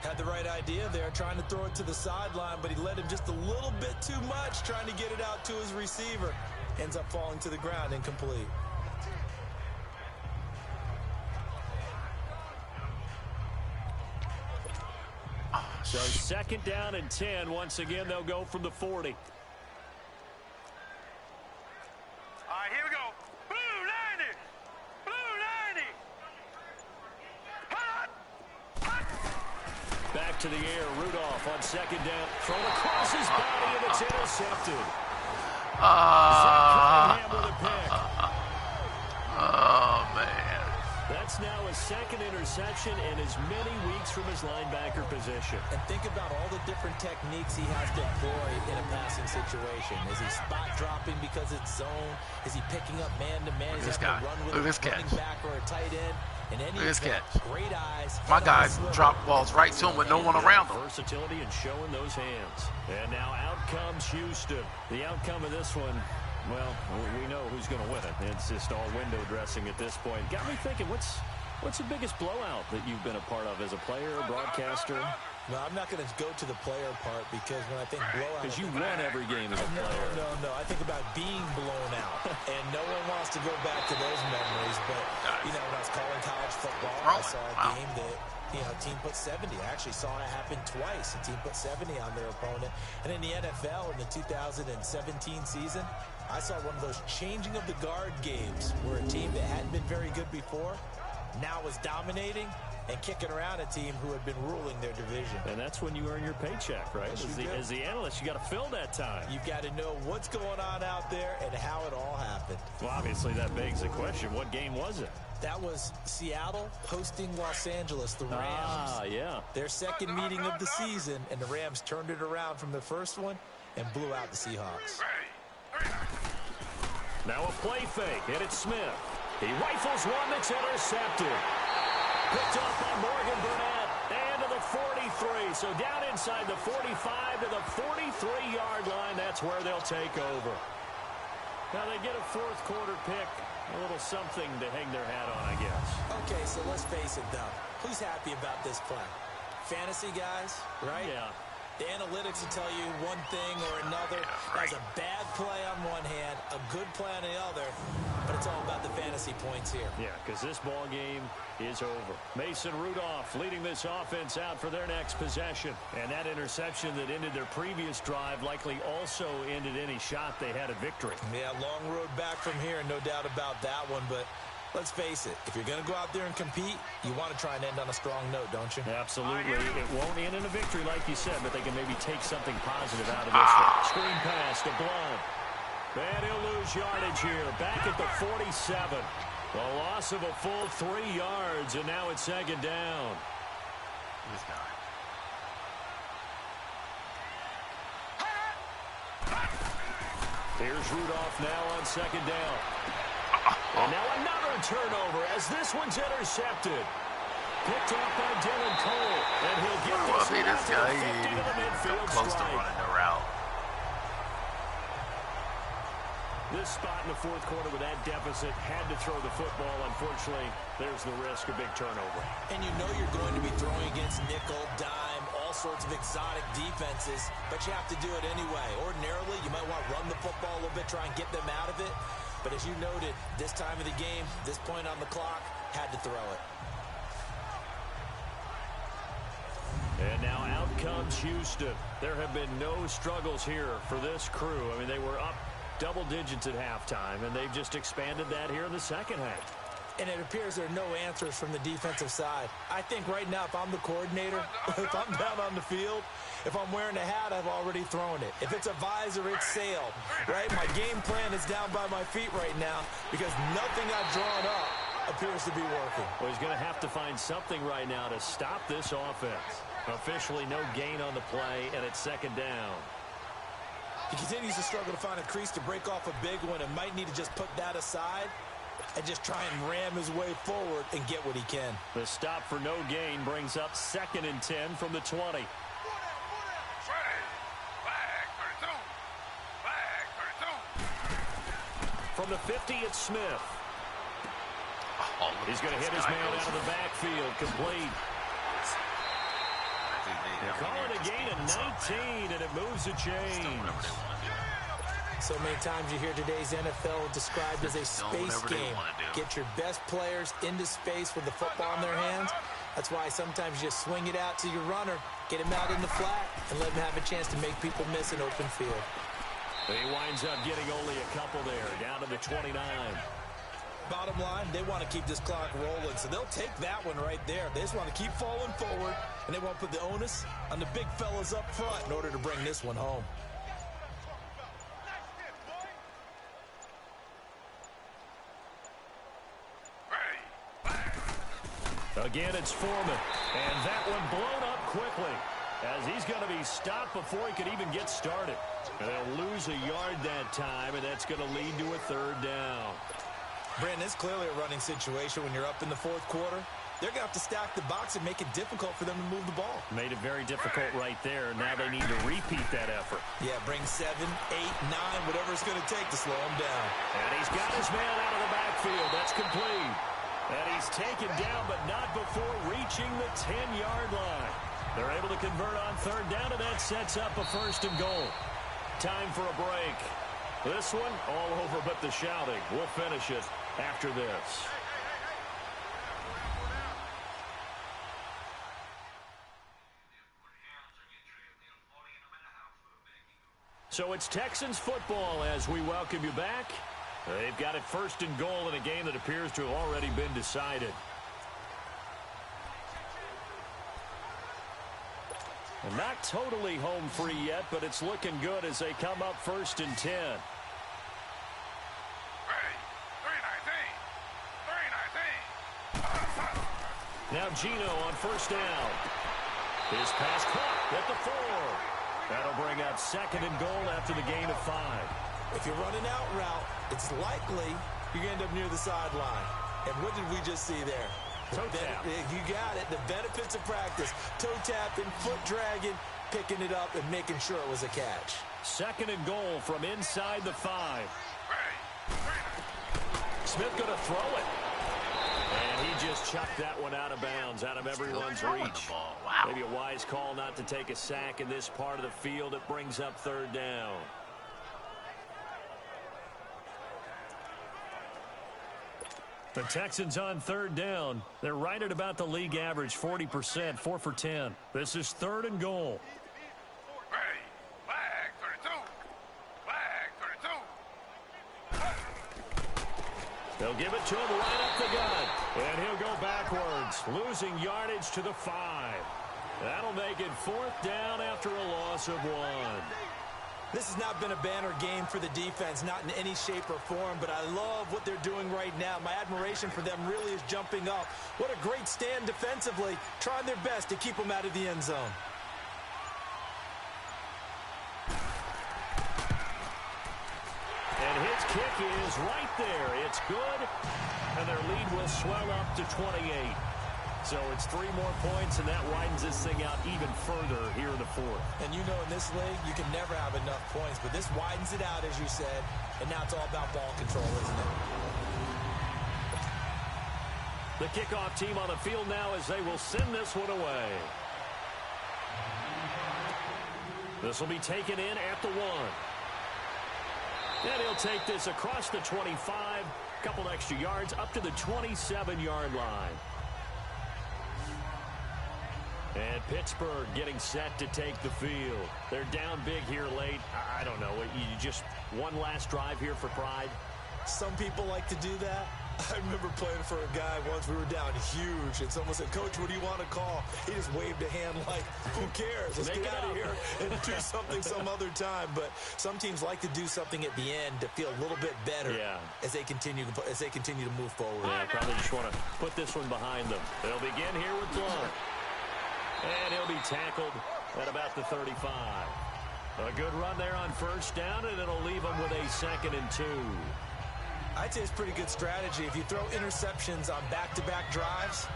Had the right idea there, trying to throw it to the sideline, but he led him just a little bit too much, trying to get it out to his receiver. Ends up falling to the ground, incomplete. So 2nd down and 10. Once again, they'll go from the 40. All right, here we go. Blue 90. Blue 90. Back to the air. Rudolph on 2nd down. Thrown across his body, and it's intercepted. Zach Cunningham with a pick. Oh, man. That's now his 2nd interception in as many weeks from his linebacker position. And think about all the different techniques he has to employ in a passing situation. Is he spot dropping because it's zone? Is he picking up man-to-man? Is he having to run with a running back or a tight end? In any event, great eyes. My guys drop balls right to him with no one around him. Versatility and showing those hands. And now out comes Houston. The outcome of this one, well, we know who's going to win it. It's just all window dressing at this point. Got me thinking, what's the biggest blowout that you've been a part of as a player, broadcaster? No, I'm not going to go to the player part because when I think blowout... Because you won every game as a player. No. I think about being blown out. And no one wants to go back to those memories. But, you know, when I was calling college football, I saw a game that, you know, a team put 70. I actually saw it happen twice. A team put 70 on their opponent. And in the NFL, in the 2017 season, I saw one of those changing of the guard games where a team that hadn't been very good before now was dominating and kicking around a team who had been ruling their division. And that's when you earn your paycheck, right? As the analyst, you got to fill that time. You've got to know what's going on out there and how it all happened. Well, obviously that begs the question, what game was it? That was Seattle hosting Los Angeles, the Rams. Yeah. Their 2nd meeting of the season, and the Rams turned it around from the first one and blew out the Seahawks. Now a play fake, and it's Smith. He rifles one that's intercepted. Picked up by Morgan Burnett. And to the 43. So down inside the 45 to the 43-yard line. That's where they'll take over. Now they get a 4th quarter pick. A little something to hang their hat on, I guess. Okay, so let's face it, though. Who's happy about this play? Fantasy guys, right? Yeah. The analytics will tell you one thing or another. That's a bad play on one hand, a good play on the other, but it's all about the fantasy points here. Yeah, because this ball game is over. Mason Rudolph leading this offense out for their next possession. And that interception that ended their previous drive likely also ended any shot they had at victory. Yeah, long road back from here, no doubt about that one, but let's face it, if you're going to go out there and compete, you want to try and end on a strong note, don't you? Absolutely. It won't end in a victory like you said, but they can maybe take something positive out of this one. Screen pass to Blount. And he'll lose yardage here. Back at the 47. A loss of a full 3 yards, and now it's 2nd down. This guy. Here's Rudolph now on 2nd down. And now another turnover as this one's intercepted. Picked up by Dylan Cole. And he'll get this one out to the 50 to the midfield close stripe. to running the route. This spot in the 4th quarter with that deficit had to throw the football. Unfortunately, there's the risk of big turnover. And you know you're going to be throwing against nickel, dime, all sorts of exotic defenses, but you have to do it anyway. Ordinarily, you might want to run the football a little bit, try and get them out of it. But as you noted, this time of the game, this point on the clock, had to throw it. And now out comes Houston. There have been no struggles here for this crew. I mean, they were up double digits at halftime, and they've just expanded that here in the second half. And it appears there are no answers from the defensive side. I think right now, if I'm the coordinator, if I'm down on the field, if I'm wearing a hat, I've already thrown it. If it's a visor, it's sailed, right? My game plan is down by my feet right now because nothing I've drawn up appears to be working. Well, he's going to have to find something right now to stop this offense. Officially no gain on the play, and it's second down. He continues to struggle to find a crease to break off a big one and might need to just put that aside and just try and ram his way forward and get what he can. The stop for no gain brings up 2nd and 10 from the 20. From the 50, it's Smith. He's going to hit his man out of the backfield, complete. They're calling a gain of 19, and it moves the chains. So many times you hear today's NFL described as a space game. Get your best players into space with the football in their hands. That's why sometimes you just swing it out to your runner, get him out in the flat, and let him have a chance to make people miss an open field. He winds up getting only a couple there, down to the 29. Bottom line, they want to keep this clock rolling, so they'll take that one right there. They just want to keep falling forward, and they won't put the onus on the big fellas up front in order to bring this one home. Again, it's Foreman, and that one blown up quickly as he's going to be stopped before he could even get started. And they'll lose a yard that time, and that's going to lead to a 3rd down. Brandon, it's clearly a running situation when you're up in the 4th quarter. They're going to have to stack the box and make it difficult for them to move the ball. Made it very difficult right there. Now they need to repeat that effort. Yeah, bring 7, 8, 9, whatever it's going to take to slow him down. And he's got his man out of the backfield. That's complete. And he's taken down, but not before reaching the 10-yard line. They're able to convert on 3rd down, and that sets up a 1st and goal. Time for a break. This one, all over but the shouting. We'll finish it after this. So it's Texans football as we welcome you back. They've got it 1st and goal in a game that appears to have already been decided. And not totally home free yet, but it's looking good as they come up 1st and 10. Now Gino on 1st down. His pass caught at the 4. That'll bring up 2nd and goal after the gain of 5. If you're running out route, it's likely you're going to end up near the sideline. And what did we just see there? Toe tap. You got it. The benefits of practice. Toe tapping, foot dragging, picking it up, and making sure it was a catch. 2nd and goal from inside the 5. Smith going to throw it. And he just chucked that one out of bounds, out of everyone's reach. Wow. Maybe a wise call not to take a sack in this part of the field. It brings up 3rd down. The Texans on 3rd down. They're right at about the league average, 40%, 4 for 10. This is 3rd and goal. They'll give it to him right up the gut. And he'll go backwards, losing yardage to the 5. That'll make it 4th down after a loss of 1. This has not been a banner game for the defense, not in any shape or form, but I love what they're doing right now. My admiration for them really is jumping up. What a great stand defensively, trying their best to keep them out of the end zone. And his kick is right there. It's good, and their lead will swell up to 28. So it's 3 more points, and that widens this thing out even further here in the 4th. And you know in this league, you can never have enough points, but this widens it out, as you said, and now it's all about ball control, isn't it? The kickoff team on the field now as they will send this one away. This will be taken in at the 1. And he'll take this across the 25, couple extra yards up to the 27-yard line. And Pittsburgh getting set to take the field. They're down big here late. I don't know. You just one last drive here for pride? Some people like to do that. I remember playing for a guy once. We were down huge, and someone said, "Coach, what do you want to call?" He just waved a hand like, "Who cares? Let's get out of here and do something some other time." But some teams like to do something at the end to feel a little bit better as they continue to move forward. Yeah, probably just want to put this one behind them. They'll begin here with Blunt. And he'll be tackled at about the 35. A good run there on first down, and it'll leave him with a 2nd and 2. I'd say it's pretty good strategy. If you throw interceptions on back-to-back drives,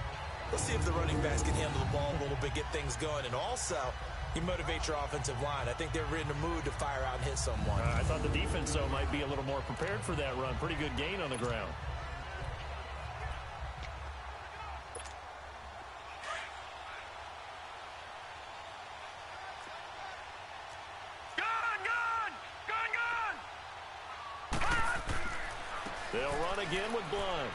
let's see if the running backs can handle the ball a little bit, get things going. And also, you motivate your offensive line. I think they're in a mood to fire out and hit someone. I thought the defense, though, might be a little more prepared for that run. Pretty good gain on the ground. They'll run again with Blunt.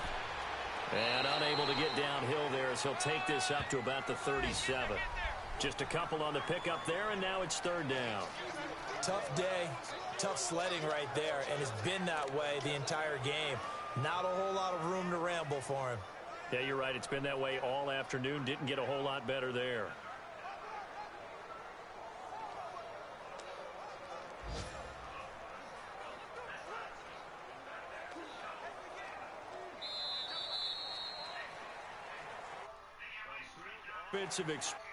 And unable to get downhill there as he'll take this up to about the 37. Just a couple on the pickup there, and now it's 3rd down. Tough day, tough sledding right there, and it's been that way the entire game. Not a whole lot of room to ramble for him. Yeah, you're right. It's been that way all afternoon. Didn't get a whole lot better there. Offensive experience.